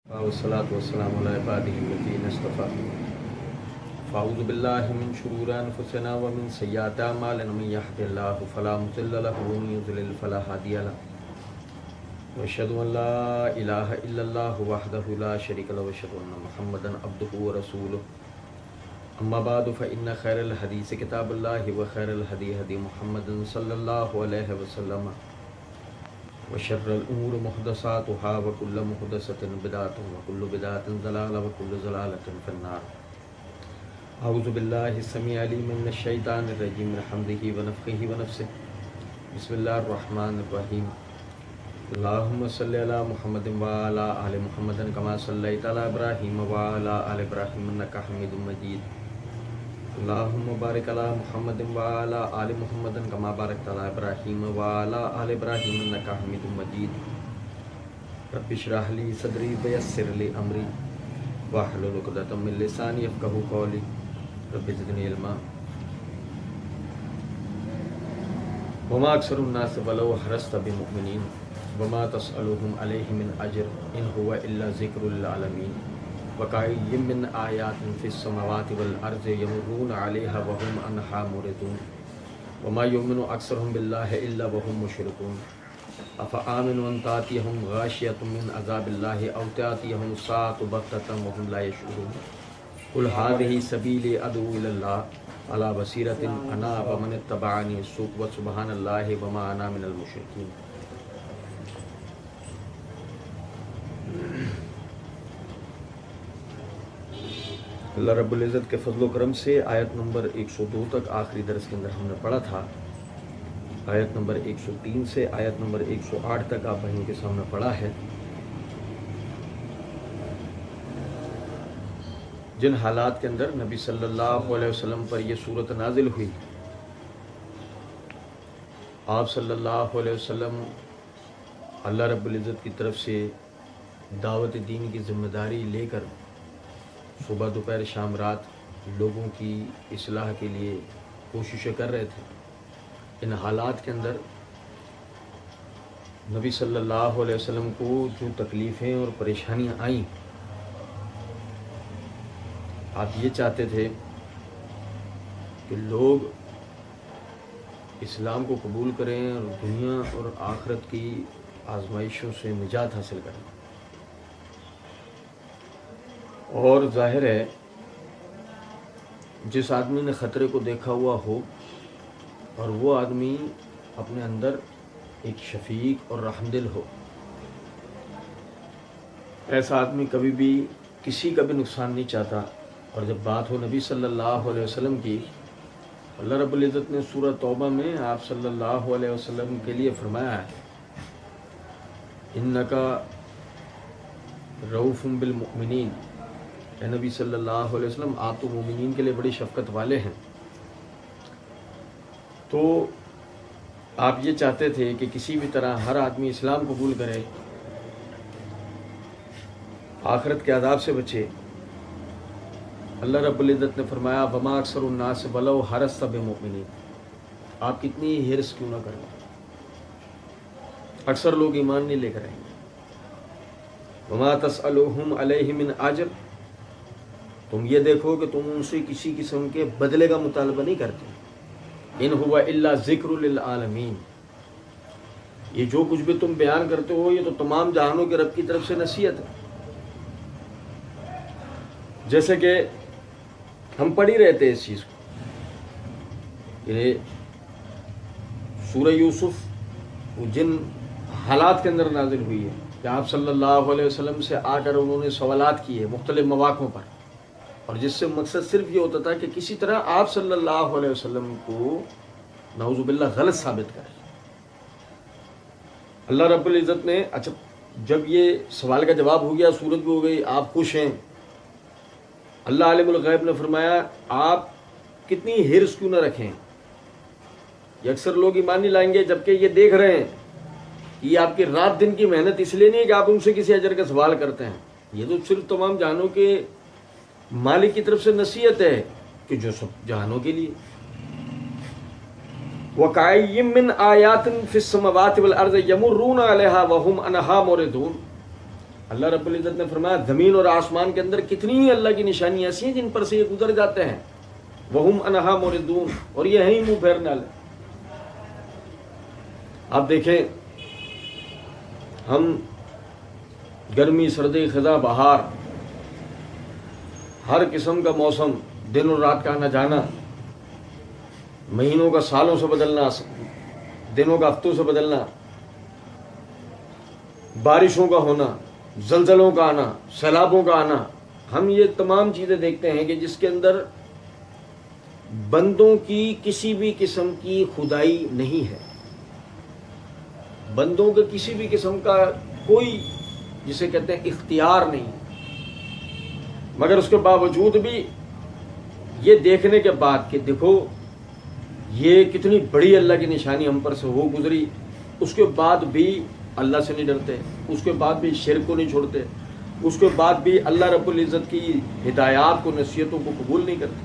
والصلاة والسلام على عباده الذين اصطفى. فأعوذ بالله من شرور أنفسنا ومن سيئات أعمالنا من يهده الله فلا مضل له ومن يضلل فلا هادي له. وأشهد أن لا إله إلا الله وحده لا شريك له وأشهد أن محمدا عبده ورسوله. أما بعد فإن خير الحديث كتاب الله وخير الهدي هدي محمد صلى الله عليه وسلم وشر الأمور محدثاتها وكل محدثة بدعة وكل بدعة ضلالة وكل ضلالة في النار. أعوذ بالله السميع العليم من الشيطان الرجيم من حمده ونفخه ونفسه. بسم الله الرحمن الرحيم. اللهم صل على محمد وعلى آل محمد كما صليت على إبراهيم وعلى آل إبراهيم إنك حميد مجيد. اللهم بارك على محمد وعلى آل محمد كما باركت على إبراهيم وعلى آل إبراهيم إنك حميد مجيد. رب اشرح لي صدري ويسر لي أمري واحلل عقدة من لساني يفقهوا قولي. رب زدني علما. وما أكثر الناس ولو حرصت بمؤمنين وما تسألهم عليه من أجر إن هو إلا ذكر للعالمين. وكأي من آيات في السماوات والأرض يمرون عليها وهم عنها معرضون وما يؤمن أكثرهم بالله إلا وهم مشركون. أفآمنوا أن تأتيهم غاشية من عذاب الله أو تأتيهم الساعة بغتة وهم لا يشعرون. قل هذه سبيلي أدعو إلى الله على بصيرة أنا ومن اتبعني وسبحان الله وما أنا من المشركين. اللہ رب العزت کے فضل و کرم سے آیت نمبر 102 تک آخری درس کے اندر ہم نے پڑھا تھا. آیت نمبر 103 سے آیت نمبر 108 تک آپ بھائیوں کے سامنے پڑھا ہے. جن حالات کے اندر نبی صلی اللہ علیہ وسلم پر یہ صورت نازل ہوئی، آپ صلی اللہ علیہ وسلم اللہ رب العزت کی طرف سے دعوت دین کی ذمہ داری لے کر صبح دوپہر شام رات لوگوں کی اصلاح کے لیے کوششیں کر رہے تھے. ان حالات کے اندر نبی صلی اللہ علیہ وسلم کو جو تکلیفیں اور پریشانیاں آئیں، آپ یہ چاہتے تھے کہ لوگ اسلام کو قبول کریں اور دنیا اور آخرت کی آزمائشوں سے نجات حاصل کریں. اور ظاہر ہے جس آدمی نے خطرے کو دیکھا ہوا ہو اور وہ آدمی اپنے اندر ایک شفیق اور رحم دل ہو، ایسا آدمی کبھی بھی کسی کا بھی نقصان نہیں چاہتا. اور جب بات ہو نبی صلی اللہ علیہ وسلم کی، اللہ رب العزت نے سورہ توبہ میں آپ صلی اللہ علیہ وسلم کے لیے فرمایا ہے انکا رؤوف بالمؤمنین. اے نبی صلی اللہ علیہ وسلم آپ تو مومنین کے لیے بڑی شفقت والے ہیں. تو آپ یہ چاہتے تھے کہ کسی بھی طرح ہر آدمی اسلام قبول کرے، آخرت کے عذاب سے بچے. اللہ رب العزت نے فرمایا وما اکثر الناس ولو حرصت بمؤمنین. آپ کتنی حرص کیوں نہ کریں، اکثر لوگ ایمان نہیں لے کر آئیں گے. وما تسألوہم علیہ من اجر. تم یہ دیکھو کہ تم ان سے کسی قسم کے بدلے کا مطالبہ نہیں کرتے. ان ہوا الا ذکر للعالمین. یہ جو کچھ بھی تم بیان کرتے ہو یہ تو تمام جہانوں کے رب کی طرف سے نصیحت ہے. جیسے کہ ہم پڑھ ہی رہے تھے اس چیز کو کہ سورہ یوسف وہ جن حالات کے اندر نازل ہوئی ہے کہ آپ صلی اللہ علیہ وسلم سے آ کر انہوں نے سوالات کیے مختلف مواقعوں پر، اور جس سے مقصد صرف یہ ہوتا تھا کہ کسی طرح آپ صلی اللہ علیہ وسلم کو نعوذ باللہ غلط ثابت کرے. اللہ رب العزت نے اچھا جب یہ سوال کا جواب ہو گیا، صورت بھی ہو گئی، آپ خوش ہیں. اللہ عالم الغیب نے فرمایا آپ کتنی حرص کیوں نہ رکھیں. یہ اکثر لوگ ایمان نہیں لائیں گے جبکہ یہ دیکھ رہے ہیں کہ یہ آپ کی رات دن کی محنت اس لیے نہیں ہے کہ آپ ان سے کسی اجر کا سوال کرتے ہیں. یہ تو صرف تمام جہانوں کے مالک کی طرف سے نصیحت ہے کہ جو سب جہانوں کے لیے. وَكَأَيٍّ مِّنْ آيَاتٍ فِي السَّمَاوَاتِ وَالْأَرْضِ يَمُرُّونَ عَلَيْهَا وَهُمْ عَنْهَا مُعْرِضُونَ. اللہ رب العزت نے فرمایا زمین اور آسمان کے اندر کتنی اللہ کی نشانیاں ایسی ہیں جن پر سے یہ گزر جاتے ہیں، وہم عنہا معرضون، اور یہ ہیں ہی منہ پھیرنے والے۔ آپ دیکھیں ہم گرمی، سردی، خزاں، بہار، ہر قسم کا موسم، دن اور رات کا آنا جانا، مہینوں کا سالوں سے بدلنا، دنوں کا ہفتوں سے بدلنا، بارشوں کا ہونا، زلزلوں کا آنا، سیلابوں کا آنا، ہم یہ تمام چیزیں دیکھتے ہیں کہ جس کے اندر بندوں کی کسی بھی قسم کی خدائی نہیں ہے، بندوں کے کسی بھی قسم کا کوئی جسے کہتے ہیں اختیار نہیں، مگر اس کے باوجود بھی یہ دیکھنے کے بعد کہ دیکھو یہ کتنی بڑی اللہ کی نشانی ہم پر سے ہو گزری، اس کے بعد بھی اللہ سے نہیں ڈرتے، اس کے بعد بھی شرک کو نہیں چھوڑتے، اس کے بعد بھی اللہ رب العزت کی ہدایات کو، نصیحتوں کو قبول نہیں کرتے۔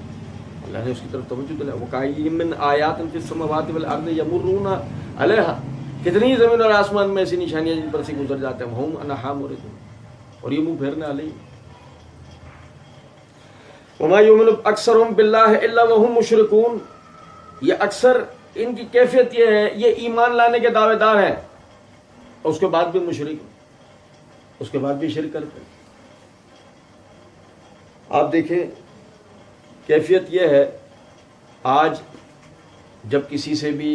اللہ نے اس کی طرف توجہ دلائی، وَكَأَيِّن مِّنْ آیَاتٍ فِي السَّمَاوَاتِ وَالْأَرْضِ يَمُرُّونَ عَلَيْهَا، کتنی زمین اور آسمان میں ایسی نشانیاں جن پر سے گزر جاتے ہیں، وَهُمْ عَنْهَا مُعْرِضُونَ، اور یہ منہ پھیرنے والے ہیں۔ وَمَا يُؤْمِنُ أَكْثَرُهُمْ بِاللَّهِ إِلَّا وَهُمْ مُشْرِكُونَ، یہ اکثر ان کی کیفیت یہ ہے، یہ ایمان لانے کے دعوے دار ہیں، اس کے بعد بھی مشرک، اس کے بعد بھی شرک کرتے ہیں۔ آپ دیکھیں کیفیت یہ ہے، آج جب کسی سے بھی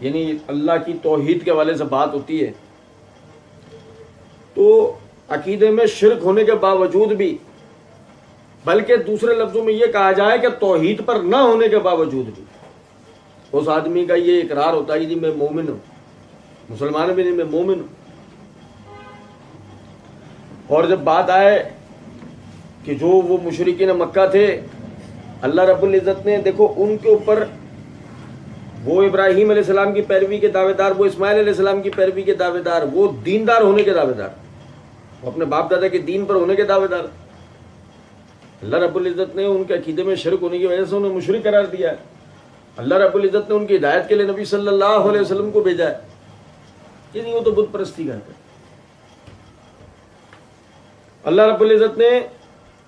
یعنی اللہ کی توحید کے حوالے سے بات ہوتی ہے تو عقیدے میں شرک ہونے کے باوجود بھی، بلکہ دوسرے لفظوں میں یہ کہا جائے کہ توحید پر نہ ہونے کے باوجود بھی اس آدمی کا یہ اقرار ہوتا ہے کہ جی میں مومن ہوں، مسلمان بھی نہیں، میں مومن ہوں۔ اور جب بات آئے کہ جو وہ مشرکین مکہ تھے، اللہ رب العزت نے دیکھو ان کے اوپر، وہ ابراہیم علیہ السلام کی پیروی کے دعوے دار، وہ اسماعیل علیہ السلام کی پیروی کے دعوے دار، وہ دیندار ہونے کے دعوے دار، وہ اپنے باپ دادا کے دین پر ہونے کے دعوے دار، اللہ رب العزت نے ان کے عقیدے میں شرک ہونے کی وجہ سے انہیں مشرک قرار دیا ہے۔ اللہ رب العزت نے ان کی ہدایت کے لیے نبی صلی اللہ علیہ وسلم کو بھیجا ہے، کہ نہیں وہ تو بت پرستی کرتے۔ اللہ رب العزت نے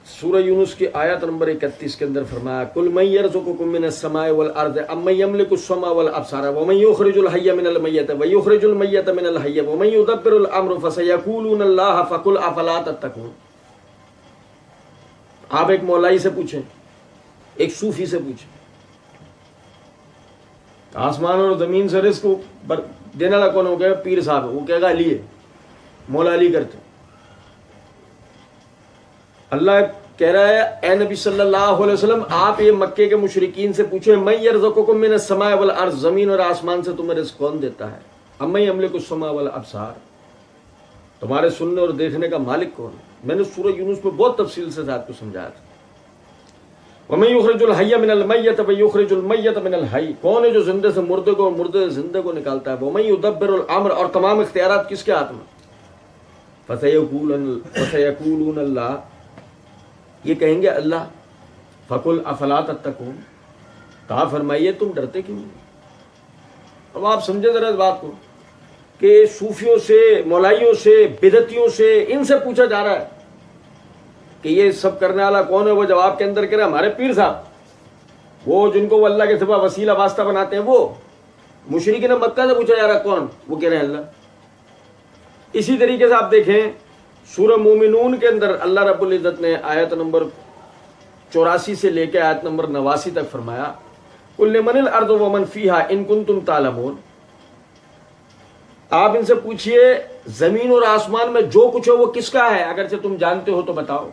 سورہ یونس کی آیت نمبر 31 کے اندر فرمایا قُلْ مَن يَرْزُقُكُم مِّنَ السَّمَاءِ وَالْأَرْضِ أَمَّن يَمْلِكُ السَّمْعَ وَالْأَبْصَارَ وَمَن يُخْرِجُ الْحَيَّ مِنَ الْمَيِّتِ وَيُخْرِجُ الْمَيِّتَ مِنَ الْحَيِّ وَمَن يُدَبِّرُ الْأَمْرَ فَسَيَقُولُونَ اللَّهُ فَقُلْ أَفَلَا تَتَّقُونَ۔ آپ ایک مولائی سے پوچھیں، ایک صوفی سے پوچھیں، آسمان اور زمین سے رزق دینے والا کون ہو گیا؟ پیر صاحب ہے، وہ کہے گا علی ہے، مولا علی کرتے۔ اللہ کہہ رہا ہے اے نبی صلی اللہ علیہ وسلم، آپ یہ مکے کے مشرکین سے پوچھیں من یرزقکم من السماء والارض، زمین اور آسمان سے تمہیں رزق کون دیتا ہے؟ امن یملک السماء والابصار، تمہارے سننے اور دیکھنے کا مالک کون ہے؟ میں نے سورہ یونس میں بہت تفصیل سے ذات کو سمجھایا تھا۔ وَمَن يُخْرِجُ الْحَيَّ مِنَ الْمَيِّتِ وَيُخْرِجُ الْمَيِّتَ مِنَ الْحَيِّ، کون ہے جو زندے سے مردے کو اور مردے سے زندے کو نکالتا ہے؟ وَمَن يُدَبِّرُ الْأَمْرَ، اور تمام اختیارات کس کے ہاتھ میں؟ فَسَيَقُولُونَ اللَّهُ، یہ کہیں گے اللہ۔ فَقُلْ أَفَلَا تَتَّقُونَ، کہا فرمائیے تم ڈرتے کیوں نہیں؟ اب آپ سمجھیں ذرا اس بات کو کہ صوفیوں سے، مولائیوں سے، بدعتیوں سے، ان سے پوچھا جا رہا ہے کہ یہ سب کرنے والا کون ہے؟ وہ جواب کے اندر کہہ رہے ہیں ہمارے پیر صاحب، وہ جن کو وہ اللہ کے سوا وسیلہ واسطہ بناتے ہیں، وہ مشرکین مکہ سے پوچھا جا رہا ہے کون؟ وہ کہہ رہے ہیں اللہ۔ اسی طریقے سے آپ دیکھیں سورہ مومنون کے اندر اللہ رب العزت نے آیت نمبر 84 سے لے کے آیت نمبر 89 تک فرمایا قُلْ لِمَنِ الْأَرْضُ وَمَنْ فِيهَا إِن كُنتُمْ تَعْلَمُونَ، آپ ان سے پوچھئے زمین اور آسمان میں جو کچھ ہے وہ کس کا ہے؟ اگرچہ تم جانتے ہو تو بتاؤ۔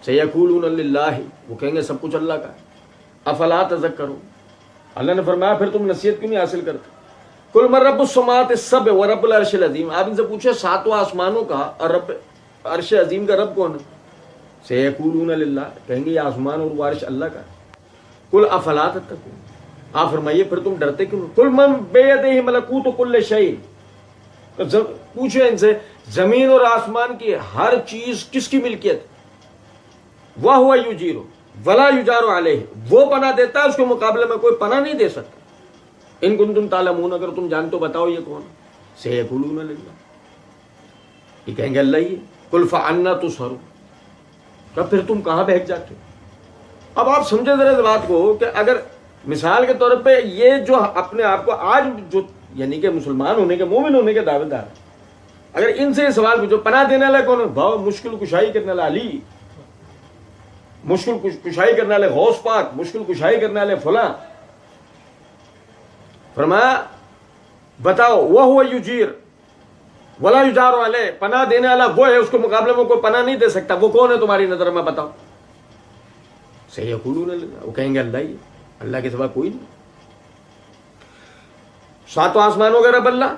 سَيَقُولُونَ لِلَّهِ، وہ کہیں گے سب کچھ اللہ کا ہے۔ أَفَلَا تَذَكَّرُونَ، اللہ نے فرمایا پھر تم نصیحت کیوں نہیں حاصل کرتے؟ قُلْ مَن رَبُّ السَّمَاوَاتِ السَّبْعِ وَرَبُّ الْعَرْشِ الْعَظِيمِ، آپ ان سے پوچھے ساتوں آسمانوں کا اور رب عرش عظیم کا رب کون ہے؟ سَيَقُولُونَ لِلَّهِ، کہیں گے یہ آسمان اور وہ عرش اللہ کا ہے۔ قُلْ أَفَلَا تَتَّقُونَ، آپ فرمائیے پھر تم ڈرتے کیوں؟ قُلْ مَن بِيَدِهِ مَلَكُوتُ كُلِّ شَيْءٍ، پوچھے ان سے زمین اور آسمان کی ہر چیز کس کی ملکیت؟ وَهُوَ يُجِيرُ وَلَا يُجَارُ عَلَيْهِ، وہ پناہ دیتا ہے، اس کے مقابلے میں کوئی پناہ نہیں دے سکتا۔ ان کنتم تعلمون، اگر تم جانتے ہو بتاؤ یہ کون؟ سیقولون للہ، یہ کہیں گے اللہ ہی قل فأنا تسحرون، تب پھر تم کہاں بہک جاتے ہو؟ اب آپ سمجھیں ذرا اس بات کو کہ اگر مثال کے طور پہ یہ جو اپنے آپ کو آج جو یعنی کہ مسلمان ہونے کے مومن ہونے کے دعوے دار، اگر ان سے یہ سوال پوچھو پناہ دینے والا کون ہے؟ بھاؤ مشکل کشائی کرنے والا علی، مشکل کشائی کرنے والے غوث پاک، مشکل کشائی کرنے والے فلاں. فرمایا بتاؤ وہو یجیر ولا یجار علیہ، پناہ دینے والا وہ ہے، اس کے مقابلے میں کوئی پناہ نہیں دے سکتا. وہ کون ہے تمہاری نظر میں؟ بتاؤ. سیقولون اللہ، وہ کہیں گے اللہ ہی، اللہ کے سوا کوئی نہیں. ساتوں آسمانوں کا رب اللہ،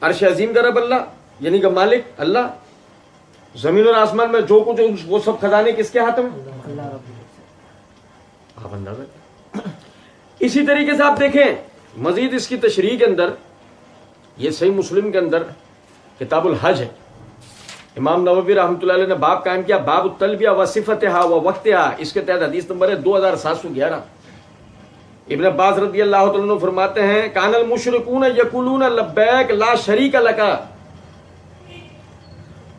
عرش عظیم کا رب اللہ یعنی کہ مالک اللہ، زمین اور آسمان میں جو کچھ وہ سب خزانے کس کے ہاتھ میں؟ آپ اندازہ. اسی طریقے سے آپ دیکھیں مزید اس کی تشریح کے اندر، یہ صحیح مسلم کے اندر کتاب الحج ہے، امام نووی رحمۃ اللہ علیہ نے باب قائم کیا، باب التلبیہ و صفتہا و وقتہا. اس کے تحت حدیث نمبر ہے 2711. ابن عباس رضی اللہ تعالیٰ عنہ فرماتے ہیں کان المشرکون یقولون لبیک لا شریک لک.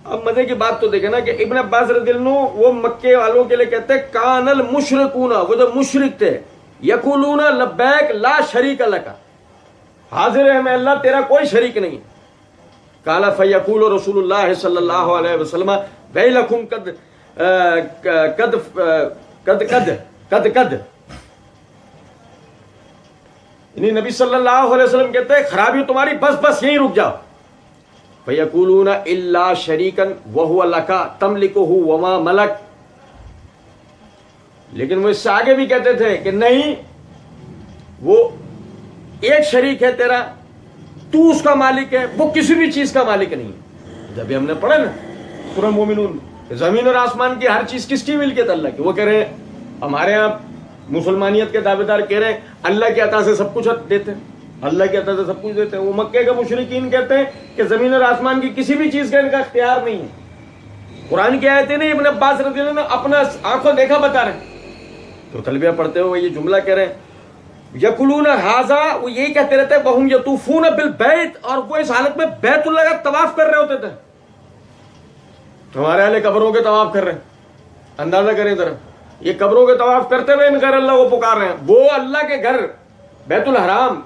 اب مزے کی بات تو دیکھیں نا کہ ابن عباس رضی اللہ عنہ وہ مکے والوں کے لیے کہتے ہیں کان المشرکون، وہ جو مشرک تھے، یقولون لبیک لا شریک لک، حاضر ہے میں اللہ تیرا کوئی شریک نہیں. قال فیقول رسول اللہ صلی اللہ علیہ وسلم ویلکم قد قد قد قد قد قد، یعنی نبی صلی اللہ علیہ وسلم کہتے ہیں خرابی تمہاری، بس بس یہیں رک جاؤ. فیقولون الا شریکا وہو لک تملکہ وما ملک. لیکن وہ اس سے آگے بھی کہتے تھے کہ نہیں، وہ ایک شریک ہے تیرا، تو اس کا مالک ہے، وہ کسی بھی چیز کا مالک نہیں. جب ہم نے پڑھا نا سورہ مومنون، زمین اور آسمان کی ہر چیز کس کی ملکیت؟ اللہ کی. وہ کہہ رہے ہیں ہمارے یہاں مسلمانیت کے دعوے دار کہہ رہے ہیں اللہ کی عطا سے سب کچھ دیتے ہیں، اللہ کی عطا سے سب کچھ دیتے ہیں. وہ مکے کے مشرکین کہتے ہیں کہ زمین اور آسمان کی کسی بھی چیز کا ان کا اختیار نہیں ہے. قرآن کی آیتیں نہیں، ابن عباس رضی اللہ عنہ اپنا آنکھوں دیکھا بتا رہے ہیں. تو تلبیہ پڑھتے ہوئے یہ جملہ کہہ رہے ہیں یقولون ھذا، وہ یہی کہتے رہتے ہیں وہم یطوفون بالبیت، اور وہ اس حالت میں بیت اللہ کا طواف کر رہے ہوتے تھے. ہمارے والے قبروں کے طواف کر رہے ہیں، اندازہ کریں ذرا، یہ قبروں کے طواف کرتے ہوئے ان غیر اللہ کو پکار رہے ہیں. وہ اللہ کے گھر بیت الحرام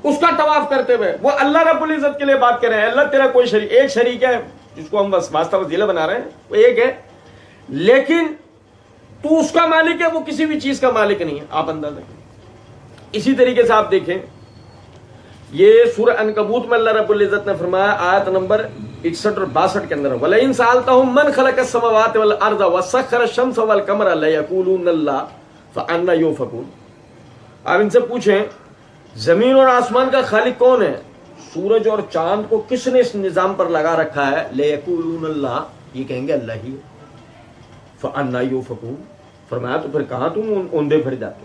اس کا طواف کرتے ہوئے وہ اللہ رب العزت کے لیے بات کر رہے ہیں اللہ تیرا کوئی شریک، ایک شریک ہے جس کو ہم بس واسطہ وسیلہ بنا رہے ہیں، وہ ایک ہے، لیکن تو اس کا مالک ہے، وہ کسی بھی چیز کا مالک نہیں ہے. آپ اندازہ کریں. اسی طریقے سے آپ دیکھیں یہ سورہ عنکبوت میں اللہ رب العزت نے فرمایا آیت نمبر 61 اور 62 کے اندر وَلَئِن سَأَلْتَهُم مَّنْ خَلَقَ السَّمَاوَاتِ وَالْأَرْضَ وَسَخَّرَ الشَّمْسَ وَالْقَمَرَ لَيَقُولُنَّ اللَّهُ فَأَنَّىٰ يُؤْفَكُونَ. آپ ان سے پوچھیں زمین اور آسمان کا خالق کون ہے؟ سورج اور چاند کو کس نے اس نظام پر لگا رکھا ہے؟ لَيَقُولُنَّ اللَّهُ، یہ کہیں گے اللہ ہی. فَأَنَّىٰ يُؤْفَكُونَ. فرمایا تو پھر کہاں تم اوندے پھر جاتے؟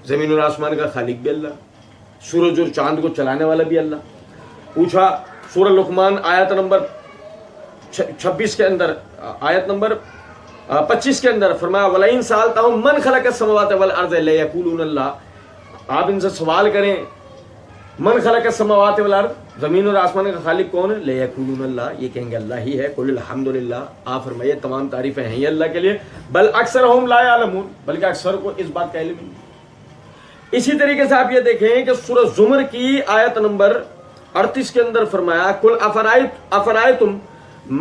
زمین اور آسمان کا خالق بھی اللہ، سورج اور چاند کو چلانے والا بھی اللہ. پوچھا سورہ لقمان آیت نمبر 26 کے اندر، آیت نمبر 25 کے اندر فرمایا وَلَئِن سَأَلْتَهُم مَّنْ خَلَقَ السَّمَاوَاتِ وَالْأَرْضَ لَيَقُولُونَ اللَّهُ. آپ ان سے سوال کریں من خلق السماوات والارض، زمین اور آسمان کا خالق کون ہے؟ لَيَقُولُونَ اللَّهُ، یہ کہیں گے اللہ ہی ہے. قُلِ الْحَمْدُ لِلَّهِ. آپ فرمائیے تمام تعریفیں ہیں یہ اللہ کے لیے. بل اکثرهم لا يعلمون، بلکہ اکثر کو اس بات کا علم نہیں. اسی طریقے سے آپ یہ دیکھیں کہ سورہ زمر کی آیت نمبر 38 کے اندر فرمایا قل افرائیتم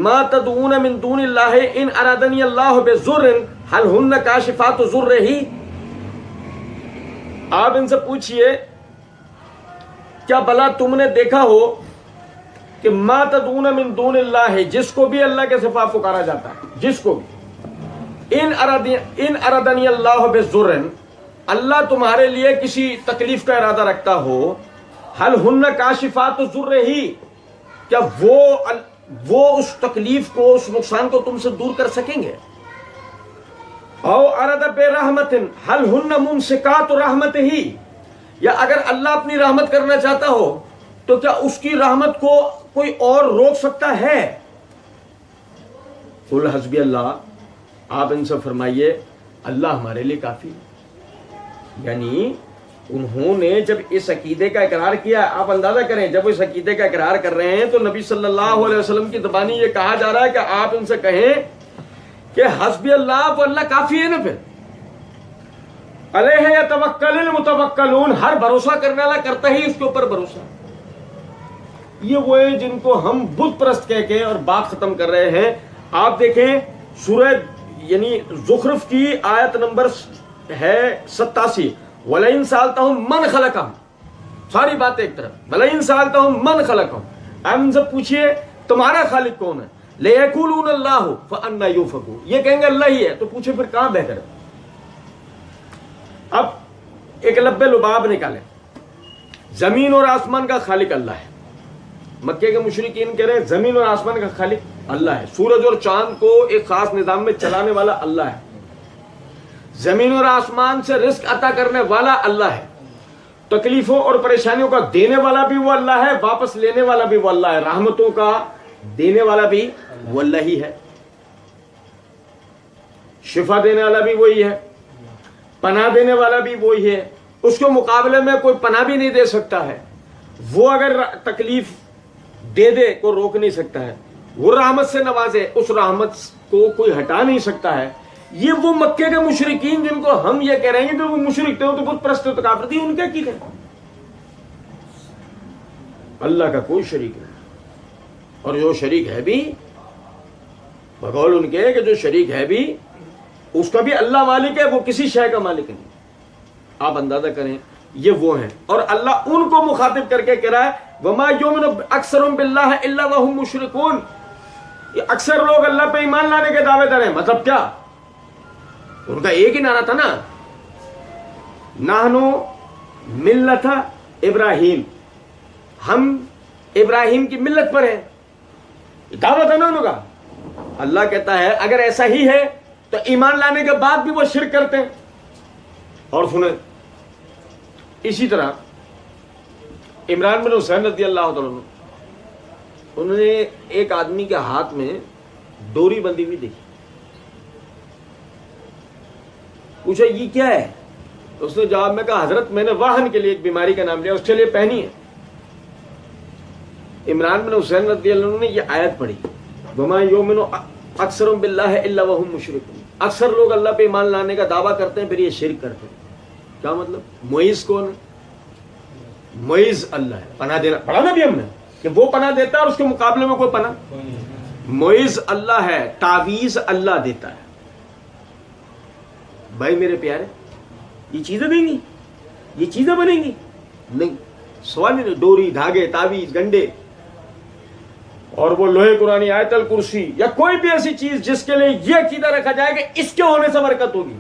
ما تدعون من دون اللہ ان ارادنی اللہ بضر هل ہن کاشفات ضرہ. آپ ان سے پوچھئے کیا بلا تم نے دیکھا ہو کہ ما تدعون من دون اللہ، جس کو بھی اللہ کے سوا پکارا جاتا ہے، جس کو بھی، ان ارادنی اللہ بضر، اللہ تمہارے لیے کسی تکلیف کا ارادہ رکھتا ہو، حل ہن کاشفات ضرہ، کیا وہ اس تکلیف کو، اس نقصان کو تم سے دور کر سکیں گے؟ او اراد برحمت حل ہن ممسکات رحمتہ، یا اگر اللہ اپنی رحمت کرنا چاہتا ہو تو کیا اس کی رحمت کو کوئی اور روک سکتا ہے؟ قل حسبی اللہ. آپ ان سے فرمائیے اللہ ہمارے لیے کافی ہے. یعنی انہوں نے جب اس عقیدے کا اقرار کیا، آپ اندازہ کریں جب وہ اس عقیدے کا اقرار کر رہے ہیں تو نبی صلی اللہ علیہ وسلم کی زبانی یہ کہا جا رہا ہے کہ آپ ان سے کہیں کہ حسبی اللہ، وہ اللہ کافی ہے نا، پھر علیہ یتوکل المتوکلون، ہر بھروسہ کرنے والا کرتا ہی اس کے اوپر بھروسہ۔ یہ وہ ہے جن کو ہم بت پرست کہہ کے اور بات ختم کر رہے ہیں۔ آپ دیکھیں سورہ یعنی زخرف کی آیت نمبر ہے 87، وَلَئِن سَأَلْتَهُم مَّنْ خَلَقَهُم، ساری باتیں ایک طرف، وَلَئِن سَأَلْتَهُم مَّنْ خَلَقَهُم، آپ ان سے پوچھئے تمہارا خالق کون ہے، لَيَقُولُونَ اللَّهُ فَأَنَّىٰ يُؤْفَكُونَ، یہ کہیں گے اللہ ہی ہے، تو پوچھے پھر کہاں بہتر ہے؟ اب ایک لبے لباب نکالیں، زمین اور آسمان کا خالق اللہ ہے۔ مکے کے مشرکین کہہ رہے ہیں زمین اور آسمان کا خالق اللہ ہے، سورج اور چاند کو ایک خاص نظام میں چلانے والا اللہ ہے، زمین اور آسمان سے رزق عطا کرنے والا اللہ ہے، تکلیفوں اور پریشانیوں کا دینے والا بھی وہ اللہ ہے، واپس لینے والا بھی وہ اللہ ہے، رحمتوں کا دینے والا بھی وہ اللہ ہی ہے، شفا دینے والا بھی وہی ہے، پناہ دینے والا بھی وہی ہے، اس کے مقابلے میں کوئی پناہ بھی نہیں دے سکتا ہے، وہ اگر تکلیف دے دے کوئی روک نہیں سکتا ہے، وہ رحمت سے نوازے اس رحمت کو کوئی ہٹا نہیں سکتا ہے۔ یہ وہ مکے کے مشرکین جن کو ہم یہ کہہ رہے ہیں کہ وہ مشرک تھے، تو بت پرست تو کافر تھی، ان کے کی ہے اللہ کا کوئی شریک نہیں، اور جو شریک ہے بھی بقول ان کے کہ جو شریک ہے بھی اس کا بھی اللہ مالک ہے، وہ کسی شے کا مالک نہیں۔ آپ اندازہ کریں یہ وہ ہیں، اور اللہ ان کو مخاطب کر کے کہہ رہا ہے وَمَا يُؤْمِنُ أَكْثَرُهُم بِاللَّهِ إِلَّا وَهُم مُشْرِكُونَ، یہ اکثر لوگ اللہ پہ ایمان لانے کے دعوے دار ہیں، مطلب کیا؟ ان کا ایک ہی نعرہ تھا نا، نحنو ملت ابراہیم، ہم ابراہیم کی ملت پر ہیں، دعوت ہے نا ان کا۔ اللہ کہتا ہے اگر ایسا ہی ہے تو ایمان لانے کے بعد بھی وہ شرک کرتے ہیں۔ اور سنیں اسی طرح عمران بن حسین رضی اللہ عنہ، انہوں نے ایک آدمی کے ہاتھ میں ڈوری بندھی ہوئی دیکھی، پوچھا یہ کیا ہے؟ تو اس نے جواب میں کہا حضرت میں نے واہن کے لیے ایک بیماری کا نام لیا، اس کے لیے پہنی ہے۔ عمران بن حسین رضی اللہ عنہ نے یہ آیت پڑھی وَمَا يُؤْمِنُ أَكْثَرُهُم بِاللَّهِ إِلَّا وَهُم مُشْرِكُونَ، اکثر لوگ اللہ پہ ایمان لانے کا دعویٰ کرتے ہیں پھر یہ شرک کرتے ہیں۔ کیا مطلب؟ معیز کون ہے؟ معیز اللہ ہے، پناہ دینا پڑھا نا بھی ہم نے کہ وہ پناہ دیتا ہے اور اس کے مقابلے میں کوئی پناہ، معیز اللہ ہے، تعویذ اللہ دیتا ہے۔ بھائی میرے پیارے یہ چیزیں دیں گی، یہ چیزیں بنیں گی؟ نہیں، سوال نہیں، ڈوری، دھاگے، تعویذ، گنڈے، اور وہ لوہے قرآنی، آیت الکرسی، یا کوئی بھی ایسی چیز جس کے لیے یہ عقیدہ رکھا جائے کہ اس کے ہونے سے برکت ہوگی،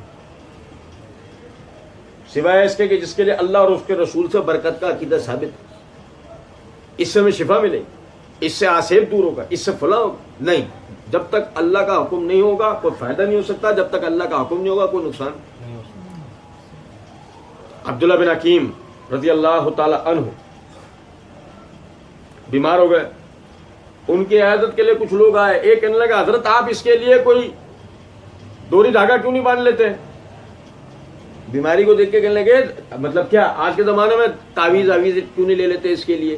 سوائے اس کے کہ جس کے لیے اللہ اور اس کے رسول سے برکت کا عقیدہ ثابت ہے، اس سے ہمیں شفا ملے گی، اس سے آسیب دور ہوگا، اس سے فلاں ہوگا، نہیں، جب تک اللہ کا حکم نہیں ہوگا کوئی فائدہ نہیں ہو سکتا، جب تک اللہ کا حکم نہیں ہوگا کوئی نقصان نہیں ہو سکتا۔ عبداللہ بن حکیم رضی اللہ تعالی عنہ بیمار ہو گئے، ان کی عیادت کے لیے کچھ لوگ آئے، ایک کہنے لگا حضرت آپ اس کے لیے کوئی ڈوری دھاگا کیوں نہیں باندھ لیتے؟ بیماری کو دیکھ کے کہنے لگے مطلب کیا آج کے زمانے میں تعویذ کیوں نہیں لے لیتے اس کے لیے،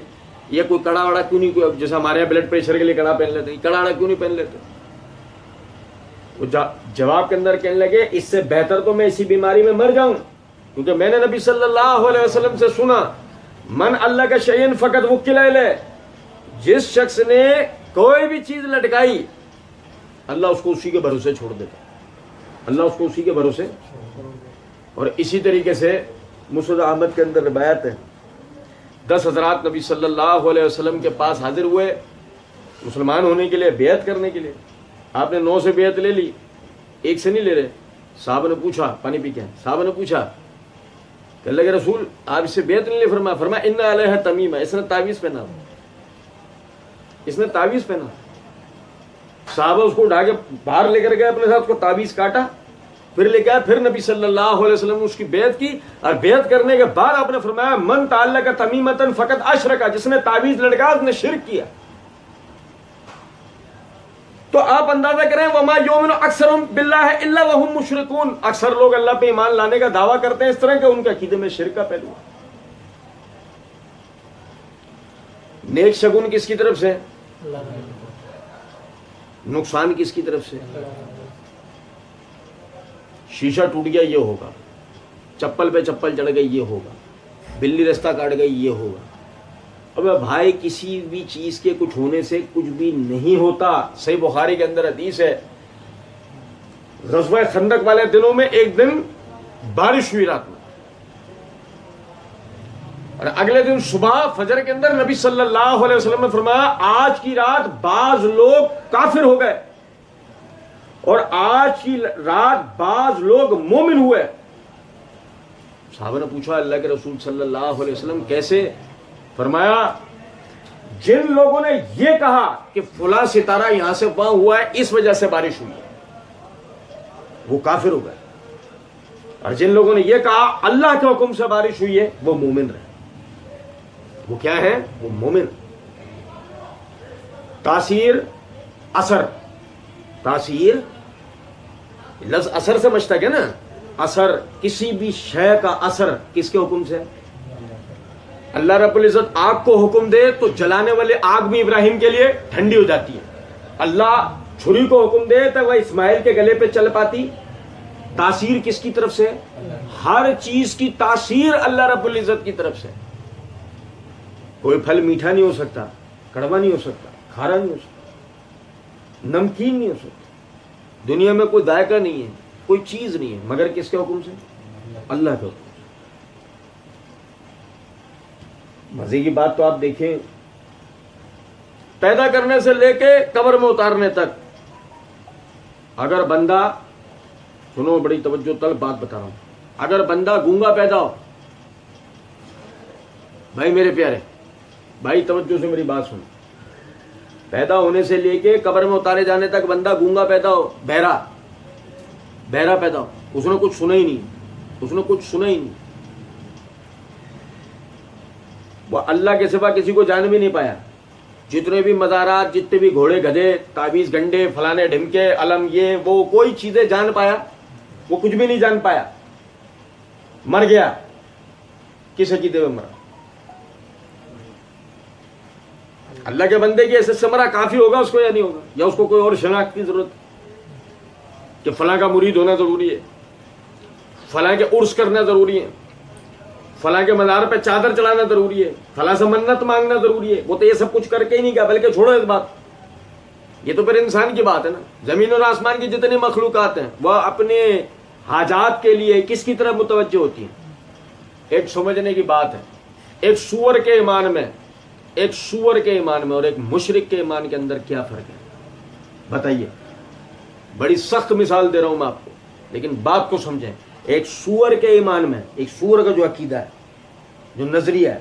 یہ کوئی کڑا وڑا کیوں نہیں، کوئی جیسے ہمارے یہاں بلڈ پریشر کے لیے کڑا پہن لیتے ہیں، کڑا وڑا کیوں نہیں پہن لیتے؟ وہ جواب کے اندر کہنے لگے اس سے بہتر تو میں اسی بیماری میں مر جاؤں، کیونکہ میں نے نبی صلی اللہ علیہ وسلم سے سنا من اللہ کا شیئن فقط وکل الیہ، جس شخص نے کوئی بھی چیز لٹکائی اللہ اس کو اسی کے بھروسے چھوڑ دیتا، اللہ اس کو اسی کے بھروسے۔ اور اسی طریقے سے مسند احمد کے اندر روایت ہے 10 حضرات نبی صلی اللہ علیہ وسلم کے پاس حاضر ہوئے مسلمان ہونے کے لیے، بیعت کرنے کے لیے، آپ نے 9 سے بیعت لے لی، ایک سے نہیں لے رہے۔ صاحب نے پوچھا پانی پی کے، صاحب نے پوچھا کہ اللہ کے رسول آپ اس سے بیعت نہیں لے، فرمایا ان علیہ تمیمہ، اس نے تعویذ پہنا، اس نے تعویذ پہنا۔ صحابہ اس کو اٹھا کے باہر لے کر گئے اپنے ساتھ، کو تعویذ کاٹا، پھر لے گیا، پھر نبی صلی اللہ علیہ وسلم نے اس کی بیعت کی، اور بیعت کرنے کے بعد آپ نے فرمایا من تعلق تمیمۃ فقط اشرک، جس نے تعویذ لٹکا اس نے شرک کیا۔ تو آپ اندازہ کریں وما یؤمن اکثرهم باللہ الا وهم مشرکون، اکثر لوگ اللہ پہ ایمان لانے کا دعویٰ کرتے ہیں اس طرح کہ ان کے عقیدے میں شرک کا پہلو ہے۔ نیک شگون کس کی طرف سے؟ نقصان کس کی طرف سے؟ شیشہ ٹوٹ گیا یہ ہوگا، چپل پہ چپل چڑھ گئی یہ ہوگا، بلی رستہ کاٹ گئی یہ ہوگا۔ اب بھائی کسی بھی چیز کے کچھ ہونے سے کچھ بھی نہیں ہوتا۔ صحیح بخاری کے اندر حدیث ہے، غزوہ خندق والے دنوں میں ایک دن بارش ہوئی رات میں، اور اگلے دن صبح فجر کے اندر نبی صلی اللہ علیہ وسلم نے فرمایا آج کی رات بعض لوگ کافر ہو گئے اور آج کی رات بعض لوگ مومن ہوئے۔ صحابہ نے پوچھا اللہ کے رسول صلی اللہ علیہ وسلم کیسے؟ فرمایا جن لوگوں نے یہ کہا کہ فلاں ستارہ یہاں سے وہاں ہوا ہے اس وجہ سے بارش ہوئی ہے، وہ کافر ہو گئے، اور جن لوگوں نے یہ کہا اللہ کے حکم سے بارش ہوئی ہے وہ مومن رہے۔ وہ کیا ہے؟ وہ مومن۔ تاثیر اثر، تاثیر لفظ اثر سے مشتق ہے نا، اثر کسی بھی شے کا اثر کس کے حکم سے؟ اللہ رب العزت آگ کو حکم دے تو جلانے والے آگ بھی ابراہیم کے لیے ٹھنڈی ہو جاتی ہے، اللہ چھری کو حکم دے تو وہ اسماعیل کے گلے پہ چل پاتی۔ تاثیر کس کی طرف سے؟ ہر چیز کی تاثیر اللہ رب العزت کی طرف سے۔ کوئی پھل میٹھا نہیں ہو سکتا، کڑوا نہیں ہو سکتا، کھارا نہیں ہو سکتا، نمکین نہیں ہو سکتا، دنیا میں کوئی ذائقہ نہیں ہے، کوئی چیز نہیں ہے مگر کس کے حکم سے؟ اللہ کے حکم سے۔ مزے کی بات تو آپ دیکھیں، پیدا کرنے سے لے کے قبر میں اتارنے تک اگر بندہ، سنو بڑی توجہ طلب بات بتا رہا ہوں، اگر بندہ گونگا پیدا ہو، بھائی میرے پیارے بھائی توجہ سے میری بات سنو، پیدا ہونے سے لے کے قبر میں اتارے جانے تک بندہ گونگا پیدا ہو، بہرا پیدا ہو، اس نے کچھ سنا ہی نہیں، اس نے کچھ سنا ہی نہیں، وہ اللہ کے سوا کسی کو جان بھی نہیں پایا، جتنے بھی مزارات، جتنے بھی گھوڑے گدھے، تعویذ گنڈے، فلانے ڈھمکے، علم، یہ وہ کوئی چیزیں جان پایا؟ وہ کچھ بھی نہیں جان پایا، مر گیا، کس عقیدے میں مرا؟ اللہ کے بندے کی حیثیت سے مرا، کافی ہوگا اس کو یا نہیں ہوگا؟ یا اس کو کوئی اور شناخت کی ضرورت کہ فلاں کا مرید ہونا ضروری ہے، فلاں کے عرس کرنا ضروری ہے، فلاں کے مزار پہ چادر چڑھانا ضروری ہے، فلاں سے منت مانگنا ضروری ہے؟ وہ تو یہ سب کچھ کر کے ہی نہیں گیا، بلکہ چھوڑو اس بات، یہ تو پھر انسان کی بات ہے نا۔ زمین اور آسمان کی جتنی مخلوقات ہیں وہ اپنے حاجات کے لیے کس کی طرف متوجہ ہوتی ہیں؟ ایک سمجھنے کی بات ہے، ایک سور کے ایمان میں، ایک سور کے ایمان میں اور ایک مشرک کے ایمان کے اندر کیا فرق ہے بتائیے؟ بڑی سخت مثال دے رہا ہوں میں آپ کو، لیکن بات کو سمجھیں۔ ایک سور کے ایمان میں، ایک سور کا جو عقیدہ ہے، جو نظریہ ہے،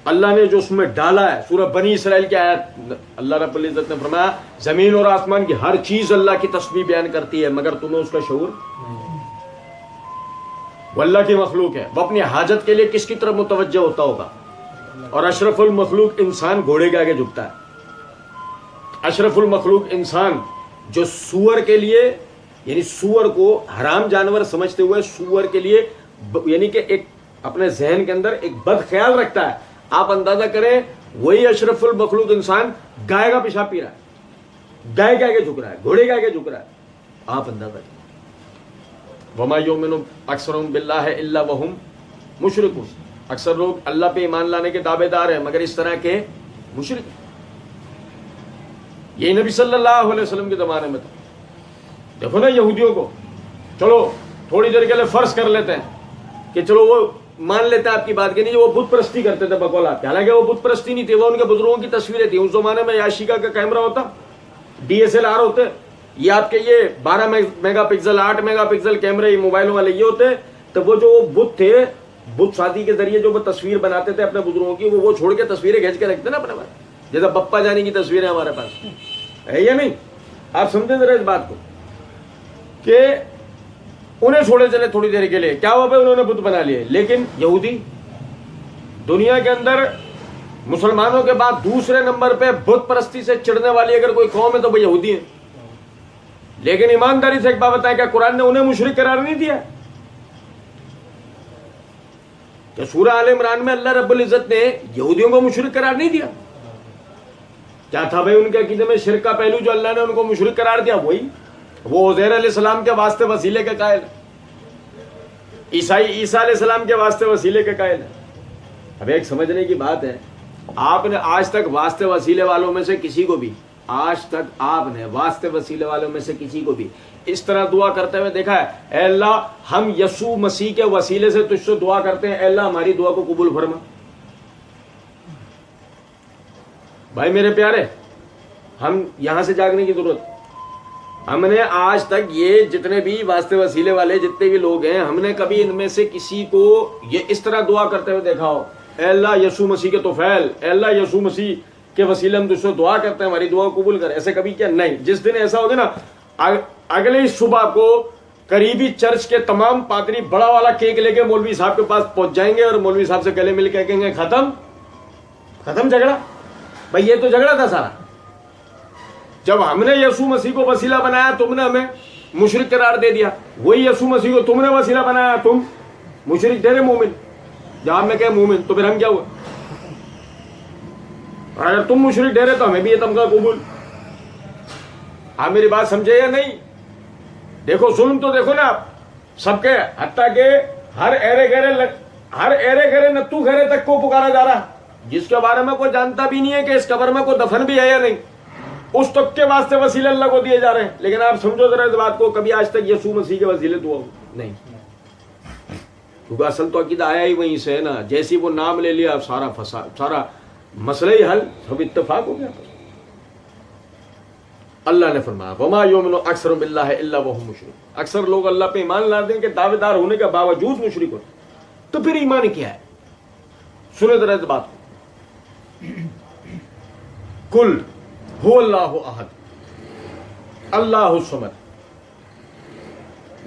اللہ نے جو اس میں ڈالا ہے، سورہ بنی اسرائیل کی آیت، اللہ رب العزت نے فرمایا زمین اور آسمان کی ہر چیز اللہ کی تسبیح بیان کرتی ہے مگر تمہیں اس کا شعور، وہ اللہ کی مخلوق ہے، وہ اپنی حاجت کے لیے کس کی طرف متوجہ ہوتا ہوگا؟ اور اشرف المخلوق انسان گھوڑے کے آگے جھکتا ہے۔ اشرف المخلوق انسان جو سور کے لیے، یعنی سور کو حرام جانور سمجھتے ہوئے سور کے لیے یعنی کہ ایک اپنے ذہن کے اندر ایک بد خیال رکھتا ہے، آپ اندازہ کریں وہی اشرف المخلوق انسان گائے کا پیشاب پی رہا ہے، گائے کے آگے جھک رہا ہے، گھوڑے کے آگے جھک رہا ہے، آپ اندازہ کریں۔ وما یؤمن اکثرهم باللہ الا وهم مشرکون، اکثر لوگ اللہ پہ ایمان لانے کے دعوے دار ہیں مگر اس طرح کے مشرک۔ یہ نبی صلی اللہ علیہ وسلم کے زمانے میں تھا۔ دیکھو نا یہودیوں کو، چلو تھوڑی دیر کے لیے فرض کر لیتے ہیں کہ چلو وہ مان لیتے ہیں آپ کی بات کے، نہیں وہ بت پرستی کرتے تھے بقولات، حالانکہ وہ بت پرستی نہیں تھی، وہ ان کے بزرگوں کی تصویریں تھیں۔ اس زمانے میں یاشیکا کا کیمرہ ہوتا، DSLR ہوتے، یہ آپ کے یہ 12 میگا پکسل 8 میگا پکسل کیمرے موبائلوں والے یہ ہوتے، تو وہ جو بت تھے، بت شادی کے ذریعے جو وہ تصویر بناتے تھے اپنے بزرگوں کی، وہ چھوڑ کے تصویریں کھینچ کے رکھتے نا اپنے پاس، جیسا پپا جانی کی تصویریں ہمارے پاس ہے یا نہیں؟ آپ سمجھیں ذرا اس بات کو کہ انہیں چھوڑے چلے تھوڑی دیر کے لیے، کیا ہوا بھائی انہوں نے بت بنا لیے۔ لیکن یہودی دنیا کے اندر مسلمانوں کے بعد دوسرے نمبر پہ بت پرستی سے چڑھنے والی اگر کوئی قوم ہے تو وہ یہودی ہیں. لیکن ایمانداری سے ایک بات بتائیں، کیا قرآن نے انہیں مشرک قرار نہیں دیا؟ کہ سورہ آل عمران میں اللہ رب العزت نے یہودیوں کو مشرک قرار نہیں دیا؟ کیا تھا بھائی ان کے عقیدے میں شرک کا پہلو جو اللہ نے ان کو مشرک قرار دیا؟ وہی وہ عزیر علیہ السلام کے واسطے وسیلے کے قائل، عیسیٰ علیہ السلام کے واسطے وسیلے کے قائل. اب ایک سمجھنے کی بات ہے، آپ نے آج تک واسطے وسیلے والوں میں سے کسی کو بھی اس طرح دعا کرتے ہوئے دیکھا ہے؟ اے اللہ ہم یسوع مسیح کے وسیلے سے تجھ سے دعا کرتے ہیں، اے اللہ ہماری دعا کو قبول فرما. بھائی میرے پیارے، ہم یہاں سے جاگنے کی ضرورت. ہم نے آج تک یہ جتنے بھی واسطے وسیلے والے جتنے بھی لوگ ہیں، ہم نے کبھی ان میں سے کسی کو یہ اس طرح دعا کرتے ہوئے دیکھا ہو، اے اللہ یسوع مسیح کے طفیل، اے اللہ یسوع مسیح کے وسیلے ہم تجھ سے دعا کرتے ہیں ہماری دعا کو قبول کر؟ ایسے کبھی کیا؟ نہیں. جس دن ایسا ہوگا نا، اگلی صبح کو قریبی چرچ کے تمام پادری بڑا والا کیک لے کے مولوی صاحب کے پاس پہنچ جائیں گے اور مولوی صاحب سے گلے مل کے کہیں گے ختم جھگڑا. بھائی یہ تو جھگڑا تھا سارا. جب ہم نے یسوع مسیح کو وسیلہ بنایا تم نے ہمیں مشرک قرار دے دیا، وہی یسوع مسیح کو تم نے وسیلہ بنایا تم مشرک ٹھہرے مومن. جب ہم نے کہا مومن تو پھر ہم کیا ہوا؟ اور اگر تم مشرک ٹھہرے تو ہمیں بھی یہ تمغہ قبول. آپ میری بات سمجھے یا نہیں؟ دیکھو ظلم تو دیکھو نا آپ سب کے، حتیٰ کہ ہر ایرے گہرے نتو گہرے تک کو پکارا جا رہا، جس کے بارے میں کوئی جانتا بھی نہیں ہے کہ اس قبر میں کوئی دفن بھی ہے یا نہیں. اس تک کے واسطے وسیلے اللہ کو دیے جا رہے ہیں. لیکن آپ سمجھو ذرا اس بات کو، کبھی آج تک یسوع مسیح کے وسیلے دعا نہیں، کیونکہ اصل تو عقیدہ آیا ہی وہیں سے ہے نا. جیسی وہ نام لے لیا سارا فساد، سارا مسئلہ ہی حل، سب اتفاق ہو گیا. اللہ نے فرمایا وما یؤمن اکثر باللہ الا وهم مشرک. اکثر لوگ اللہ پہ ایمان لاتے ہیں کہ دعوے دار ہونے کے باوجود مشرک ہوتے. تو پھر ایمان کیا ہے؟ سنیں ذرا اس بات کو. کل هو اللہ احد اللہ الصمد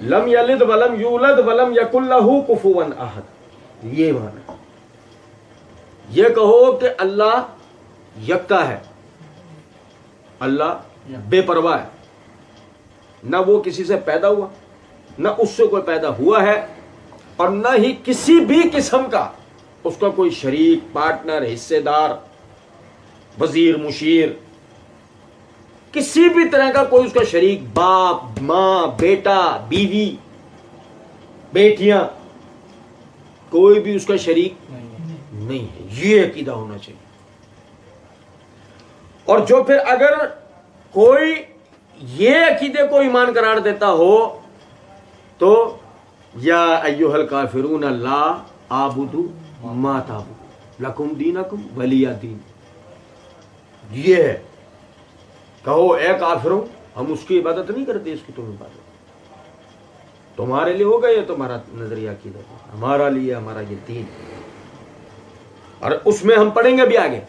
لم یلد ولم یولد ولم یکن لہ کفوا احد. یہ معنی، یہ کہو کہ اللہ یکتا ہے، اللہ بے پرواہ ہے، نہ وہ کسی سے پیدا ہوا نہ اس سے کوئی پیدا ہوا ہے، اور نہ ہی کسی بھی قسم کا اس کا کوئی شریک، پارٹنر، حصے دار، وزیر، مشیر، کسی بھی طرح کا کوئی اس کا شریک، باپ، ماں، بیٹا، بیوی، بیٹیاں، کوئی بھی اس کا شریک نہیں ہے. یہ عقیدہ ہونا چاہیے. اور جو پھر اگر کوئی یہ عقیدے کو ایمان قرار دیتا ہو تو یا ایھا الکافرون لا اعبد ما تعبدون لکم دینکم ولی دین. یہ ہے، کہو اے کافروں ہم اس کی عبادت نہیں کرتے، اس کی تم عبادت. تمہارے لیے ہوگا یہ تمہارا نظریہ عقیدہ، ہمارا لیے ہمارا یہ دین. اور اس میں ہم پڑھیں گے بھی آگے،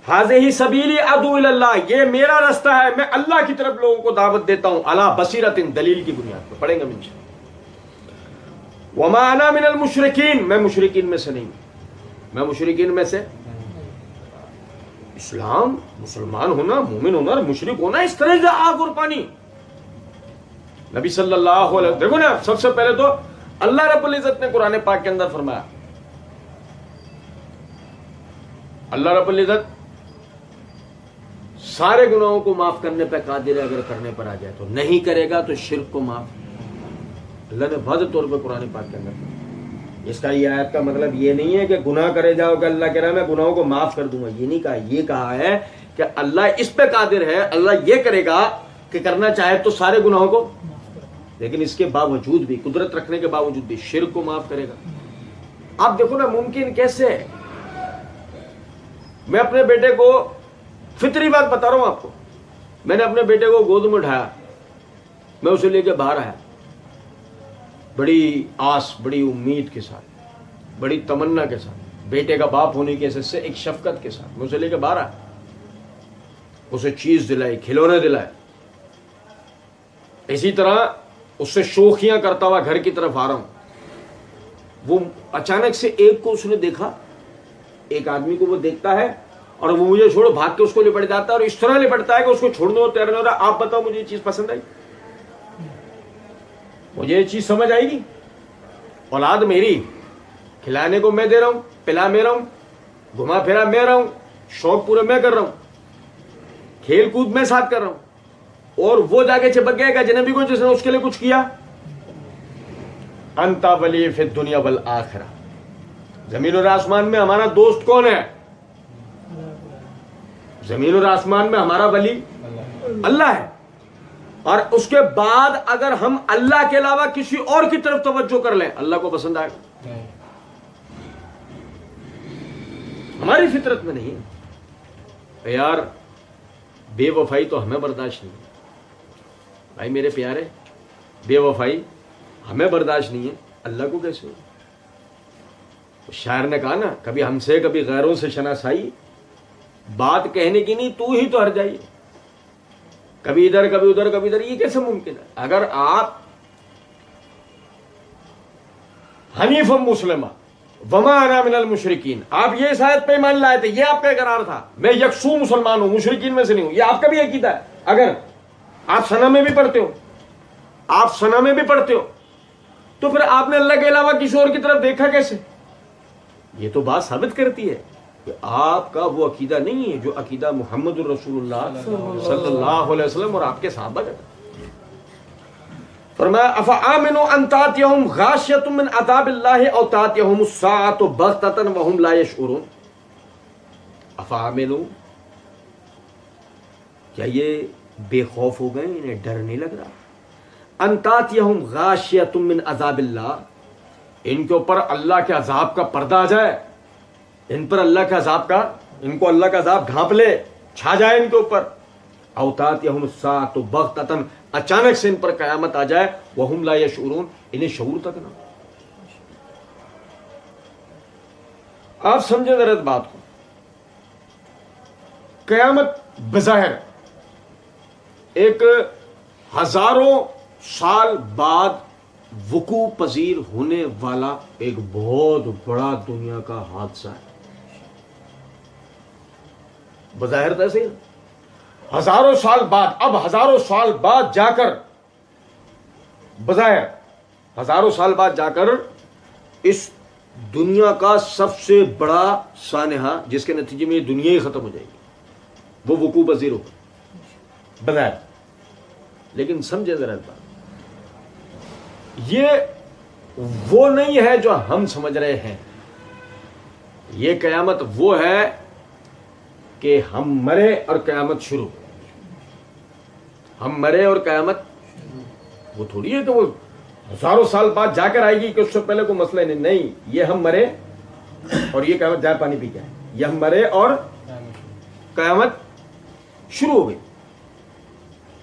ھذہ سبیلی ادعو الی اللہ، یہ میرا راستہ ہے، میں اللہ کی طرف لوگوں کو دعوت دیتا ہوں، علی بصیرۃ، دلیل کی بنیاد پر. پڑھیں گے انشاءاللہ. وما انا من المشرکین، میں مشرکین میں سے نہیں ہوں. میں مشرکین میں سے، اسلام، مسلمان ہونا، مومن ہونا اور مشرک ہونا اس طرح سے آگ اور پانی. نبی صلی اللہ علیہ وسلم، دیکھو نا، سب سے پہلے تو اللہ رب العزت نے قرآن پاک کے اندر فرمایا، اللہ رب العزت سارے گناہوں کو معاف کرنے پہ قادر ہے اگر کرنے پر آ جائے تو، نہیں کرے گا تو شرک کو معاف. اللہ نے واضح طور پہ قرآن پاک کے اندر فرمایا. اس کا یہ آیت کا مطلب یہ نہیں ہے کہ گناہ کرے جاؤ کہ اللہ کہہ رہا ہے میں گناہوں کو معاف کر دوں گا، یہ نہیں کہا. یہ کہا ہے کہ اللہ اس پہ قادر ہے، اللہ یہ کرے گا کہ کرنا چاہے تو سارے گناہوں کو، لیکن اس کے باوجود بھی، قدرت رکھنے کے باوجود بھی شرک کو معاف کرے گا. آپ دیکھو نا ممکن کیسے ہے. میں اپنے بیٹے کو فطری بات بتا رہا ہوں آپ کو، میں نے اپنے بیٹے کو گود میں اٹھایا، میں اسے لے کے باہر آیا، بڑی آس، بڑی امید کے ساتھ، بڑی تمنا کے ساتھ، بیٹے کا باپ ہونے کی حیثیت سے ایک شفقت کے ساتھ میں اسے لے کے باہر آیا، اسے چیز دلائی، کھلونے دلائے. اسی طرح اس سے شوخیاں کرتا ہوا گھر کی طرف آ رہا ہوں. وہ اچانک سے ایک کو اس نے دیکھا، ایک آدمی کو وہ دیکھتا ہے اور وہ مجھے چھوڑو بھاگ کے اس کو لپٹ جاتا ہے اور اس طرح لپٹتا ہے کہ اس کو چھوڑنے کو تیار نہیں ہو رہا. آپ بتاؤ مجھے یہ چیز پسند آئی؟ مجھے یہ چیز سمجھ آئے گی؟ اولاد میری، کھلانے کو میں دے رہا ہوں، پلا میں رہا ہوں، گھما پھرا میں رہا ہوں، شوق پورے میں کر رہا ہوں، کھیل کود میں ساتھ کر رہا ہوں، اور وہ جا کے چپک گیا کہ اجنبی کو جس نے اس کے لیے کچھ کیا. انت ولی فی الدنیا والآخرہ. زمین اور آسمان میں ہمارا دوست کون ہے؟ زمین اور آسمان میں ہمارا ولی اللہ ہے. اور اس کے بعد اگر ہم اللہ کے علاوہ کسی اور کی طرف توجہ کر لیں اللہ کو پسند آئے گا؟ ہماری فطرت میں نہیں ہے. یار بے وفائی تو ہمیں برداشت نہیں ہے بھائی میرے پیارے، بے وفائی ہمیں برداشت نہیں ہے، اللہ کو کیسے ہو؟ شاعر نے کہا نا، کبھی ہم سے کبھی غیروں سے شناسائی، بات کہنے کی نہیں تو ہی تو ہر جائیے، کبھی ادھر کبھی ادھر کبھی ادھر، یہ کیسے ممکن ہے؟ اگر آپ حنیف مسلمہ وما انا من المشرکین، آپ یہ اس آیت پہ ایمان لائے تھے، یہ آپ کا اقرار تھا، میں یکسو مسلمان ہوں، مشرکین میں سے نہیں ہوں، یہ آپ کا بھی عقیدہ ہے. اگر آپ ثنا میں بھی پڑھتے ہو، آپ ثنا میں بھی پڑھتے ہو، تو پھر آپ نے اللہ کے علاوہ کسی اور کی طرف دیکھا کیسے؟ یہ تو بات ثابت کرتی ہے کہ آپ کا وہ عقیدہ نہیں ہے جو عقیدہ محمد الرسول اللہ صلی اللہ علیہ وسلم اور آپ کے صحابہ کا تھا. فرمایا افآمنوا ان تاتیہم غاشیۃ من عذاب اللہ او تاتیہم الساعۃ بغتۃ وہم لا یشعرون. افآمنوا، کیا یہ بے خوف ہو گئے، انہیں ڈر نہیں لگ رہا؟ ان تاتیہم غاشیۃ من عذاب اللہ، ان کے اوپر اللہ کے عذاب کا پردہ آ جائے، ان پر اللہ کے عذاب کا، ان کو اللہ کا عذاب ڈھانپ لے، چھا جائے ان کے اوپر. او تاتیہم الساعۃ بغتۃ، اچانک سے ان پر قیامت آ جائے، وہم لا یشعرون، انہیں شعور تک نہ. آپ سمجھیں ذرا اس بات کو، قیامت بظاہر ایک ہزاروں سال بعد وقوع پذیر ہونے والا ایک بہت بڑا دنیا کا حادثہ ہے. بظاہر تو ایسے ہی ہزاروں سال بعد، اب ہزاروں سال بعد جا کر، بظاہر ہزاروں سال بعد جا کر اس دنیا کا سب سے بڑا سانحہ جس کے نتیجے میں یہ دنیا ہی ختم ہو جائے گی، وہ وقوع پذیر ہوگا بظاہر. لیکن سمجھے ذرا بات، یہ وہ نہیں ہے جو ہم سمجھ رہے ہیں. یہ قیامت وہ ہے کہ ہم مرے اور قیامت شروع، ہم مرے اور قیامت، وہ تھوڑی ہے کہ وہ ہزاروں سال بعد جا کر آئے گی کہ اس سے پہلے کوئی مسئلہ نہیں. یہ ہم مرے اور یہ قیامت، جائے پانی پی کے، یہ ہم مرے اور قیامت شروع ہو گئی.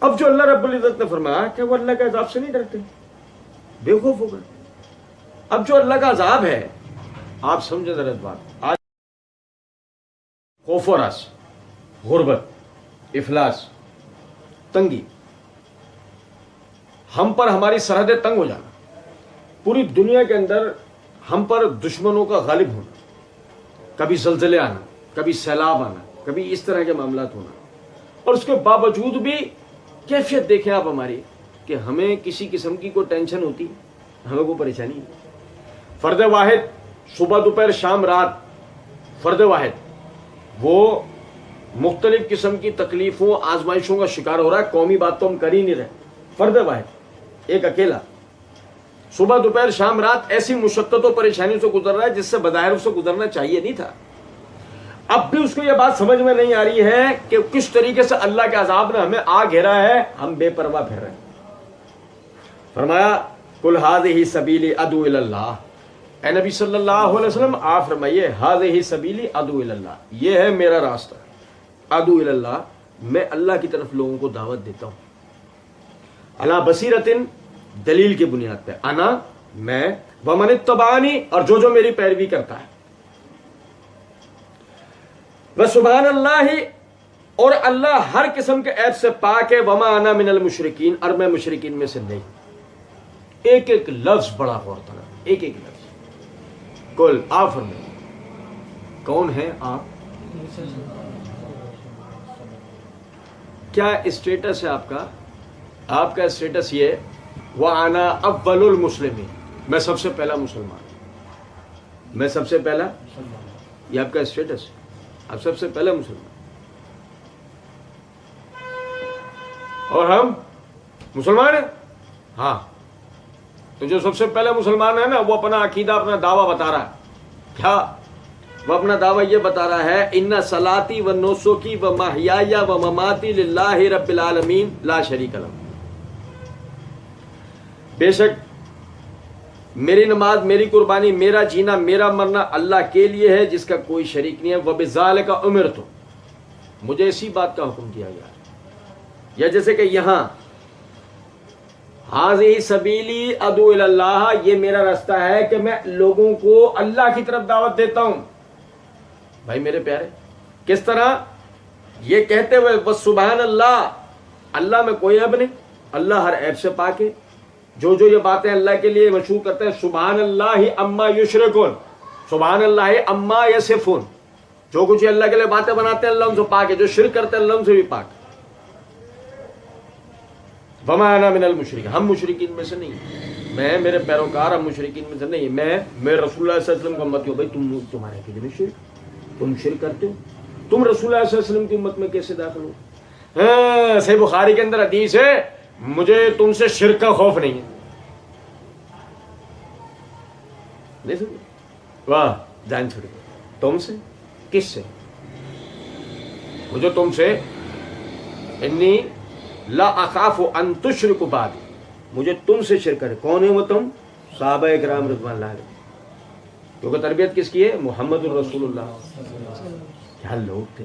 اب جو اللہ رب العزت نے فرمایا کہ وہ اللہ کے عذاب سے نہیں ڈرتے، بے خوف ہو گئے. اب جو اللہ کا عذاب ہے، آپ سمجھے ذرا بات، آج خوف و راس، غربت، افلاس، تنگی، ہم پر ہماری سرحدیں تنگ ہو جانا، پوری دنیا کے اندر ہم پر دشمنوں کا غالب ہونا، کبھی زلزلے آنا، کبھی سیلاب آنا، کبھی اس طرح کے معاملات ہونا، اور اس کے باوجود بھی کیفیت دیکھیں آپ ہماری کہ ہمیں کسی قسم کی کوئی ٹینشن ہوتی، ہمیں کوئی پریشانی نہیں. فرد واحد صبح دوپہر شام رات، فرد واحد وہ مختلف قسم کی تکلیفوں آزمائشوں کا شکار ہو رہا ہے. قومی بات تو ہم کر ہی نہیں رہے، فرد واحد ایک اکیلا صبح دوپہر شام رات ایسی مشقت و پریشانیوں سے گزر رہا ہے جس سے بظاہر اس سے گزرنا چاہیے نہیں تھا. اب بھی اس کو یہ بات سمجھ میں نہیں آ رہی ہے کہ کس طریقے سے اللہ کے عذاب نے ہمیں آ گھیرا ہے، ہم بے پرواہ پھر رہے ہیں. فرمایا قل ھذہ سبیلی ادعو الی اللہ، اے نبی صلی اللہ علیہ وسلم آپ فرمائیے ھذہ سبیلی ادعو الی اللہ، یہ ہے میرا راستہ، ادعو الی اللہ، میں اللہ کی طرف لوگوں کو دعوت دیتا ہوں، علی بصیرۃ، دلیل کی بنیاد پہ، انا میں، ومن اتبعنی، اور جو میری پیروی کرتا ہے، وسبحان اللہ، اور اللہ ہر قسم کے عیب سے پاک ہے، وما انا من المشرکین، اور میں مشرکین میں سے نہیں. ایک ایک لفظ بڑا غور کرنا، ایک ایک لفظ. قل، آپ فرمائیں کون ہیں آپ؟ کیا اسٹیٹس ہے آپ کا؟ آپ کا اسٹیٹس یہ وَأَنَا أَوَّلُ الْمُسْلِمِينَ، میں سب سے پہلا مسلمان، میں سب سے پہلا، یہ آپ کا اسٹیٹس ہے، آپ سب سے پہلا مسلمان۔ اور ہم مسلمان ہیں، ہاں، تو جو سب سے پہلے مسلمان ہے نا وہ اپنا عقیدہ، اپنا دعویٰ بتا رہا ہے۔ کیا وہ اپنا دعویٰ یہ بتا رہا ہے؟ ان صلاتی و نسکی و محیای و مماتی للہ رب العالمین لا شریک لہ، بے شک میری نماز، میری قربانی، میرا جینا، میرا مرنا اللہ کے لیے ہے جس کا کوئی شریک نہیں ہے۔ وبذالک امرت، مجھے اسی بات کا حکم دیا گیا۔ یا جیسے کہ یہاں ہذہ سبیلی ادعو الی اللہ، یہ میرا راستہ ہے کہ میں لوگوں کو اللہ کی طرف دعوت دیتا ہوں۔ بھائی میرے پیارے، کس طرح؟ یہ کہتے ہوئے بس سبحان اللہ، اللہ میں کوئی عیب نہیں، اللہ ہر عیب سے پاک ہے۔ جو جو یہ باتیں اللہ کے لیے مشہور کرتے ہیں، سبحان اللہ اما یشرکون، سبحان اللہ اما یصفون، جو کچھ اللہ کے لیے باتیں بناتے ہیں اللہ ان سے پاک ہے، جو شرک کرتے ہیں اللہ ان سے بھی پاک ہے۔ وما انا من المشرکین، ہم مشرکین میں سے نہیں، میں میرے پیروکار ہم مشرکین میں سے نہیں، میں رسول اللہ صلی اللہ علیہ وسلم کی امتی ہوں۔ بھائی تمہارے عقیدے میں شرک، تم شرک کرتے ہو، تم رسول اللہ صلی اللہ علیہ وسلم کی امت میں کیسے داخل ہو؟ ہاں، صحیح بخاری کے اندر حدیث ہے، مجھے تم سے شرک کا خوف نہیں ہے۔ نہیں سمجھے؟ واہ، جان چھوڑ گئے، تم سے؟ کس سے؟ مجھے تم سے انی لا اخاف ان تشرکوا بعدی، مجھے تم سے شرک کرے۔ کون ہے وہ تم؟ صحابہ کرام رضوان اللہ علیہ، کیونکہ تربیت کس کی ہے؟ محمد الرسول اللہ۔ کیا لوگ تھے،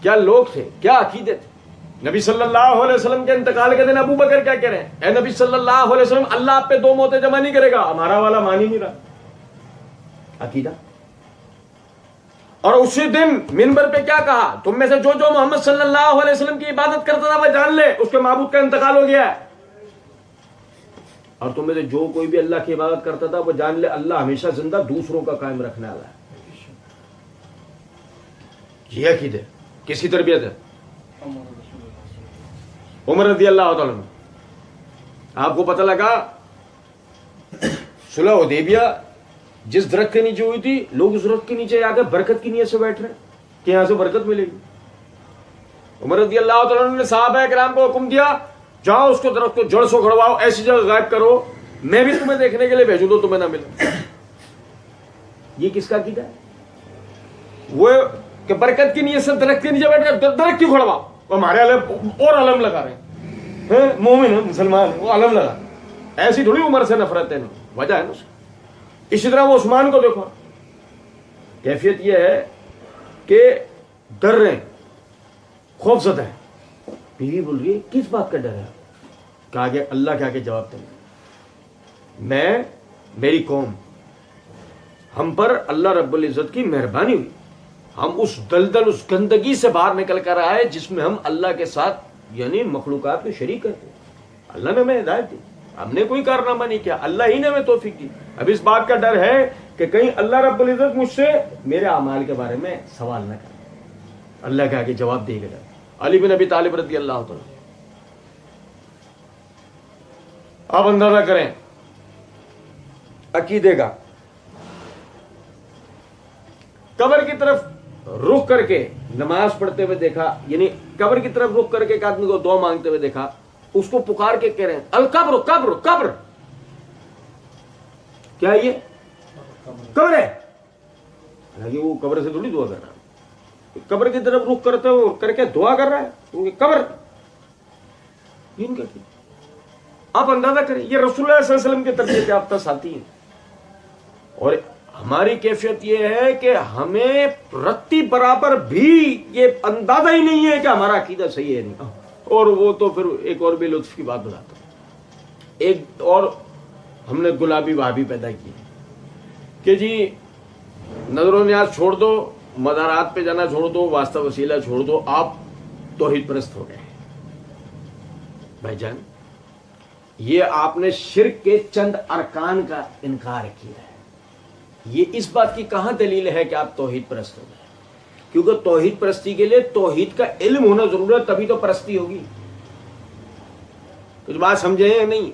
کیا لوگ تھے، کیا عقیدے تھے۔ نبی صلی اللہ علیہ وسلم کے انتقال کے دن ابو بکر کیا کہہ رہے ہیں؟ اے نبی صلی اللہ علیہ وسلم، اللہ آپ پہ دو موتیں جمع نہیں کرے گا۔ ہمارا والا مان ہی نہیں رہا عقیدہ۔ اور اسی دن منبر پہ کیا کہا؟ تم میں سے جو جو محمد صلی اللہ علیہ وسلم کی عبادت کرتا تھا وہ جان لے اس کے معبود کا انتقال ہو گیا ہے، اور تم میں سے جو کوئی بھی اللہ کی عبادت کرتا تھا وہ جان لے اللہ ہمیشہ زندہ دوسروں کا قائم رکھنے والا ہے۔ یہ عقیدہ کسی تربیت ہے؟ عمر رضی اللہ تعالیٰ عنہ، آپ کو پتہ لگا صلح حدیبیہ جس درخت کے نیچے ہوئی تھی، لوگ اس درخت کے نیچے آ کے برکت کی نیت سے بیٹھ رہے ہیں کہ یہاں سے برکت ملے گی۔ عمر رضی اللہ تعالیٰ عنہ نے صحابہ کرام کو حکم دیا، جاؤ اس کو درخت کو جڑ سے اکھڑواؤ، ایسی جگہ غائب کرو، میں بھی تمہیں دیکھنے کے لیے بھیجوں تو تمہیں نہ ملے۔ یہ کس کا عقیدہ ہے؟ وہ کہ برکت کی نیت سے درخت کے نیچے بیٹھ کر درخت کیوں کھڑواؤ؟ ہمارے علم اور علم لگا رہے ہیں، مومن ہے، مسلمان ہے، وہ علم لگا، ایسی تھوڑی عمر سے نفرت ہے، وجہ ہے نا اس کی۔ اسی طرح وہ عثمان کو دیکھو، کیفیت یہ ہے کہ ڈر رہے ہیں، خوف زدہ ہے۔ بیوی بول رہی ہے کس بات کا ڈر ہے؟ کہ آگے اللہ کے آگے جواب دیں گے، میں، میری قوم، ہم پر اللہ رب العزت کی مہربانی ہوئی، ہم اس دلدل، اس گندگی سے باہر نکل کر آئے جس میں ہم اللہ کے ساتھ یعنی مخلوقات میں شریک کرتے۔ اللہ نے ہمیں ہدایت دی، ہم نے کوئی کارنامہ نہیں کیا، اللہ ہی نے ہمیں توفیق دی۔ اب اس بات کا ڈر ہے کہ کہیں اللہ رب العزت مجھ سے میرے اعمال کے بارے میں سوال نہ کرے، اللہ کے آگے جواب دے گا۔ علی بن ابی طالب رضی اللہ تعالیٰ، آپ اندازہ کریں عقیدے کا، قبر کی طرف رخ کر کے نماز پڑھتے ہوئے دیکھا، یعنی قبر کی طرف رخ کر کے ایک آدمی کو دعا مانگتے ہوئے دیکھا، اس کو پکار کے کہہ رہے ہیں القبر قبر قبر، کیا یہ قبر ہے؟ حالانکہ وہ قبر سے تھوڑی دعا کر رہا ہے، قبر کی طرف رخ کرتے ہوئے کر کے دعا کر رہا ہے، قبر یہ ان کا کیا؟ آپ اندازہ کریں، یہ رسول اللہ صلی اللہ علیہ وسلم کی تربیت یافتہ ساتھی ہیں، اور ہماری کیفیت یہ ہے کہ ہمیں رتی برابر بھی یہ اندازہ ہی نہیں ہے کہ ہمارا عقیدہ صحیح ہے نہیں۔ اور وہ تو پھر ایک اور بے لطف کی بات بتاتا ہوں، ایک اور ہم نے گلابی وہابی پیدا کی کہ جی نظر و نیاز چھوڑ دو، مزارات پہ جانا چھوڑ دو، واسطہ وسیلہ چھوڑ دو، آپ توحید پرست ہو گئے۔ بھائی جان، یہ آپ نے شرک کے چند ارکان کا انکار کیا ہے۔ یہ اس بات کی کہاں دلیل ہے کہ آپ توحید پرست ہو گئے؟ کیونکہ توحید پرستی کے لیے توحید کا علم ہونا ضرور ہے، تبھی تو پرستی ہوگی. کچھ بات سمجھے یا نہیں؟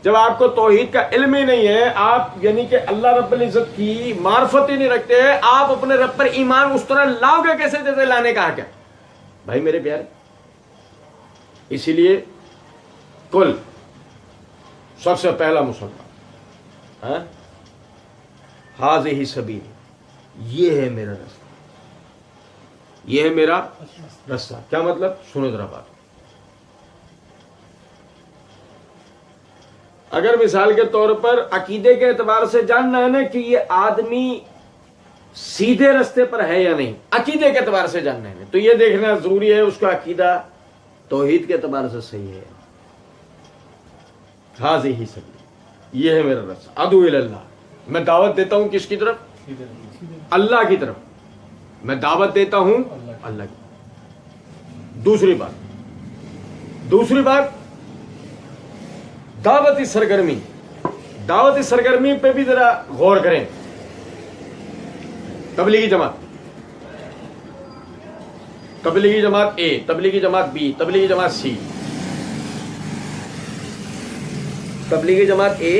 جب آپ کو توحید کا علم ہی نہیں ہے، آپ یعنی کہ اللہ رب العزت کی معرفت ہی نہیں رکھتے، آپ اپنے رب پر ایمان اس طرح لاؤ گے کیسے جیسے لانے کا حق ہے؟ بھائی میرے پیارے، اسی لیے کل سب سے پہلا مسلمان ہاذہ سبیل، یہ ہے میرا رستہ، یہ ہے میرا رستہ. کیا مطلب؟ سنو ذرا بات. اگر مثال کے طور پر عقیدے کے اعتبار سے جاننا ہے نا کہ یہ آدمی سیدھے رستے پر ہے یا نہیں، عقیدے کے اعتبار سے جاننا ہے تو یہ دیکھنا ضروری ہے اس کا عقیدہ توحید کے اعتبار سے صحیح ہے. ہاذہ سبیل، یہ ہے میرا رستہ. ادعو الی اللہ، میں دعوت دیتا ہوں کس کی طرف؟ اللہ کی طرف. میں دعوت دیتا ہوں اللہ کی. دوسری بات دعوتی سرگرمی. دعوتی سرگرمی پہ بھی ذرا غور کریں. تبلیغی جماعت، تبلیغی جماعت اے، Tablighi Jamaat be, Tablighi Jamaat C. Tablighi Jamaat a,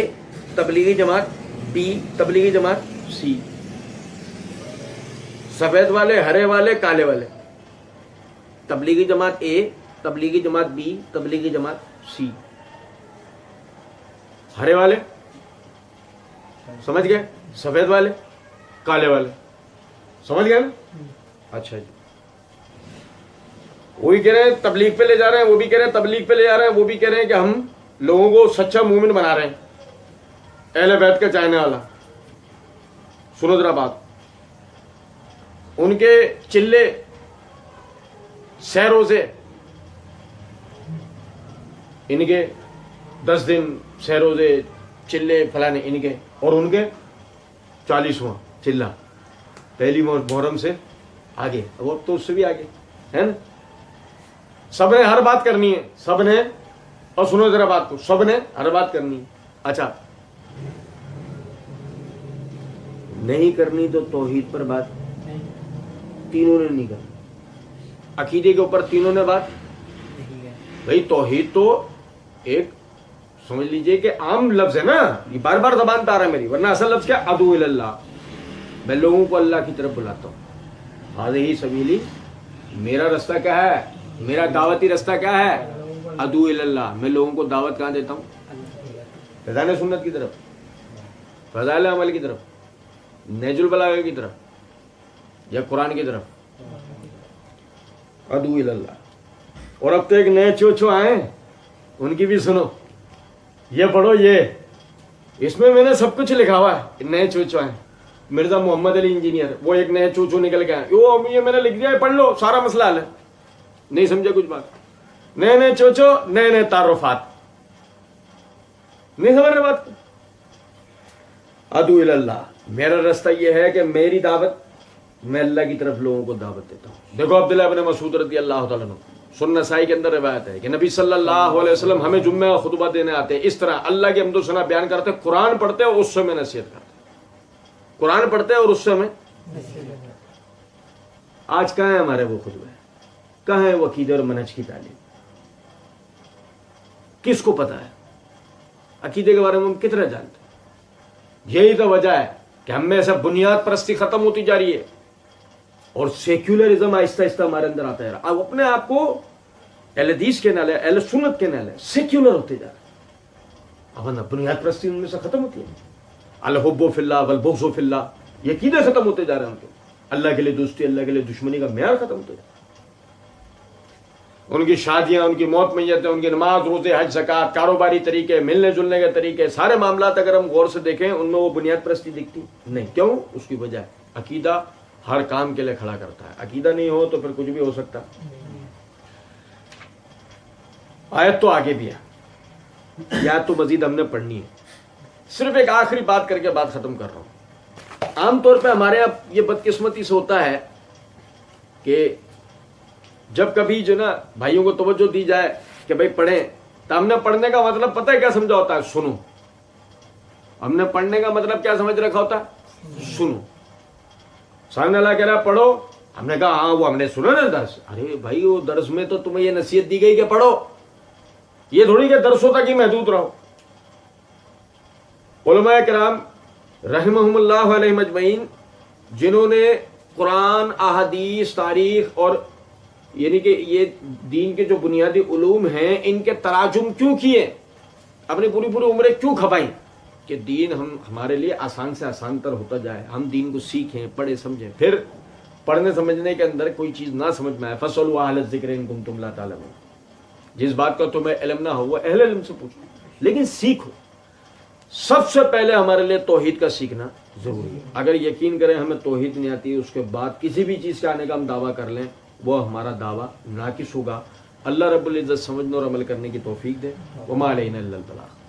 Tablighi Jamaat be, Tablighi Jamaat سی. سفید والے، ہرے والے، کالے والے. تبلیغی جماعت اے، تبلیغی جماعت بی، تبلیغی جماعت سی. ہرے والے سمجھ گئے، سفید والے، کالے والے سمجھ گئے نا؟ اچھا جی. وہی کہہ رہے ہیں تبلیغ پہ لے جا رہے ہیں، وہ بھی کہہ رہے ہیں تبلیغ پہ لے جا رہے ہیں، وہ بھی کہہ رہے ہیں کہ ہم لوگوں کو سچا مومن بنا رہے ہیں، اہل بیت کا چاہنے والا. سنو ذرا بات. ان کے چلے، سہ روزے، ان کے 10 دن سہ روزے، چلے فلانے ان کے، اور ان کے 40واں چلا پہلی محرم سے آگے، وہ تو اس سے بھی آگے ہے نا. سب نے ہر بات کرنی ہے، سب نے. اور سنو ذرا بات کو، سب نے ہر بات کرنی ہے. اچھا نہیں کرنی تو توحید پر بات تینوں نے نہیں کرنی. عقیدے کے اوپر تینوں نے بات. بھائی توحید تو ایک سمجھ لیجئے کہ عام لفظ ہے نا، یہ بار بار زبان پہ آ رہا ہے میری، ورنہ اصل لفظ کیا؟ ادعو الی اللہ، میں لوگوں کو اللہ کی طرف بلاتا ہوں. ہاذہ سبیلی، میرا رستہ کیا ہے؟ میرا دعوتی رستہ کیا ہے؟ ادعو الی اللہ. میں لوگوں کو دعوت کہاں دیتا ہوں؟ فضائل سنت کی طرف، فضائل عمل کی طرف، نہج البلاغہ کی طرف، یا قرآن کی طرف. ادعو الی اللہ. اور اب تو ایک نئے چوچو آئے، ان کی بھی سنو، یہ پڑھو، یہ اس میں نے سب کچھ لکھا ہوا ہے. نئے چوچو آئے، مرزا محمد علی انجینئر، وہ ایک نئے چوچو نکل کے آئے، یہ میں نے لکھ دیا ہے، پڑھ لو، سارا مسئلہ حل ہے. نہیں سمجھے کچھ بات؟ نئے چوچو، نئے تعارفات، نہیں سمجھ رہے بات کو؟ ادعو الی اللہ، میرا رستہ یہ ہے کہ میری دعوت، میں اللہ کی طرف لوگوں کو دعوت دیتا ہوں. دیکھو عبداللہ ابن مسعود رضی اللہ تعالیٰ عنہ، سنن نسائی کے اندر روایت ہے کہ نبی صلی اللہ علیہ وسلم ہمیں جمعہ کا خطبہ دینے آتے ہیں، اس طرح اللہ کی حمد و ثنا بیان کرتے، قرآن پڑھتے اور اس سے میں نصیحت کرتے. قرآن پڑھتے اور اس سے میں. آج کہاں ہے ہمارے وہ خطبے؟ کہاں ہے وہ عقیدے اور منہج کی تعلیم؟ کس کو پتا ہے عقیدے کے بارے میں؟ ہم کتنا جانتے ہیں؟ یہی تو وجہ ہے کہ ہم میں ایسا بنیاد پرستی ختم ہوتی جا رہی ہے اور سیکولرزم آہستہ آہستہ ہمارے اندر آتا ہے. اب اپنے آپ کو اہل حدیث کے نالے، اہل سنت کے نالے سیکولر ہوتے جا رہے ہیں. اب بنیاد پرستی ان میں سے ختم ہوتی ہے. الحب فی اللہ والبغض فی اللہ، یہ عقیدے ختم ہوتے جا رہے ہیں. ان کے اللہ کے لیے دوستی، اللہ کے لیے دشمنی کا معیار ختم ہوتے جا رہا ہے. ان کی شادیاں، ان کی موت میتیں، ان کی نماز، روزے، حج، زکوٰۃ، کاروباری طریقے، ملنے جلنے کے طریقے، سارے معاملات اگر ہم غور سے دیکھیں ان میں وہ بنیاد پرستی دکھتی نہیں. کیوں؟ اس کی وجہ ہے عقیدہ ہر کام کے لیے کھڑا کرتا ہے. عقیدہ نہیں ہو تو پھر کچھ بھی ہو سکتا. آیت تو آگے بھی ہے، یا تو مزید ہم نے پڑھنی ہے. صرف ایک آخری بات کر کے بات ختم کر رہا ہوں. عام طور پہ ہمارے یہاں یہ بدقسمتی سے ہوتا ہے کہ جب کبھی جو نا بھائیوں کو توجہ دی جائے کہ بھائی پڑھیں، تو ہم نے پڑھنے کا مطلب پتہ ہے کیا سمجھا ہوتا ہے؟ سنو. ہم نے پڑھنے کا مطلب کیا سمجھ رکھا ہوتا ہے؟ سنو. سامنے اللہ کہہ رہا پڑھو. ہم نے کہا ہاں وہ ہم نے سنا نا درس. ارے بھائی وہ درس میں تو تمہیں یہ نصیحت دی گئی کہ پڑھو, یہ تھوڑی کہ درسوں تک ہی محدود رہو. علماء کرام رحمہم اللہ علیہ مجمعین جنہوں نے قرآن, احادیث, تاریخ اور یعنی کہ یہ دین کے جو بنیادی علوم ہیں ان کے تراجم کیوں کیے, اپنی پوری عمریں کیوں کھپائیں کہ دین ہمارے لیے آسان سے آسان تر ہوتا جائے, ہم دین کو سیکھیں, پڑھیں, سمجھیں. پھر پڑھنے سمجھنے کے اندر کوئی چیز نہ سمجھ میں آئے, فَاسْأَلُوا أَهْلَ الذِّكْرِ إِن كُنتُمْ لَا تَعْلَمُونَ, جس بات کا تمہیں علم نہ ہو وہ اہل علم سے پوچھو, لیکن سیکھو. سب سے پہلے ہمارے لیے توحید کا سیکھنا ضروری ہے. اگر یقین کریں ہمیں توحید نہیں آتی, اس کے بعد کسی بھی چیز کے آنے کا ہم دعویٰ کر لیں, وہ ہمارا دعویٰ ناقص ہوگا. اللہ رب العزت سمجھنے اور عمل کرنے کی توفیق دے. وما علینا الا البلاغ.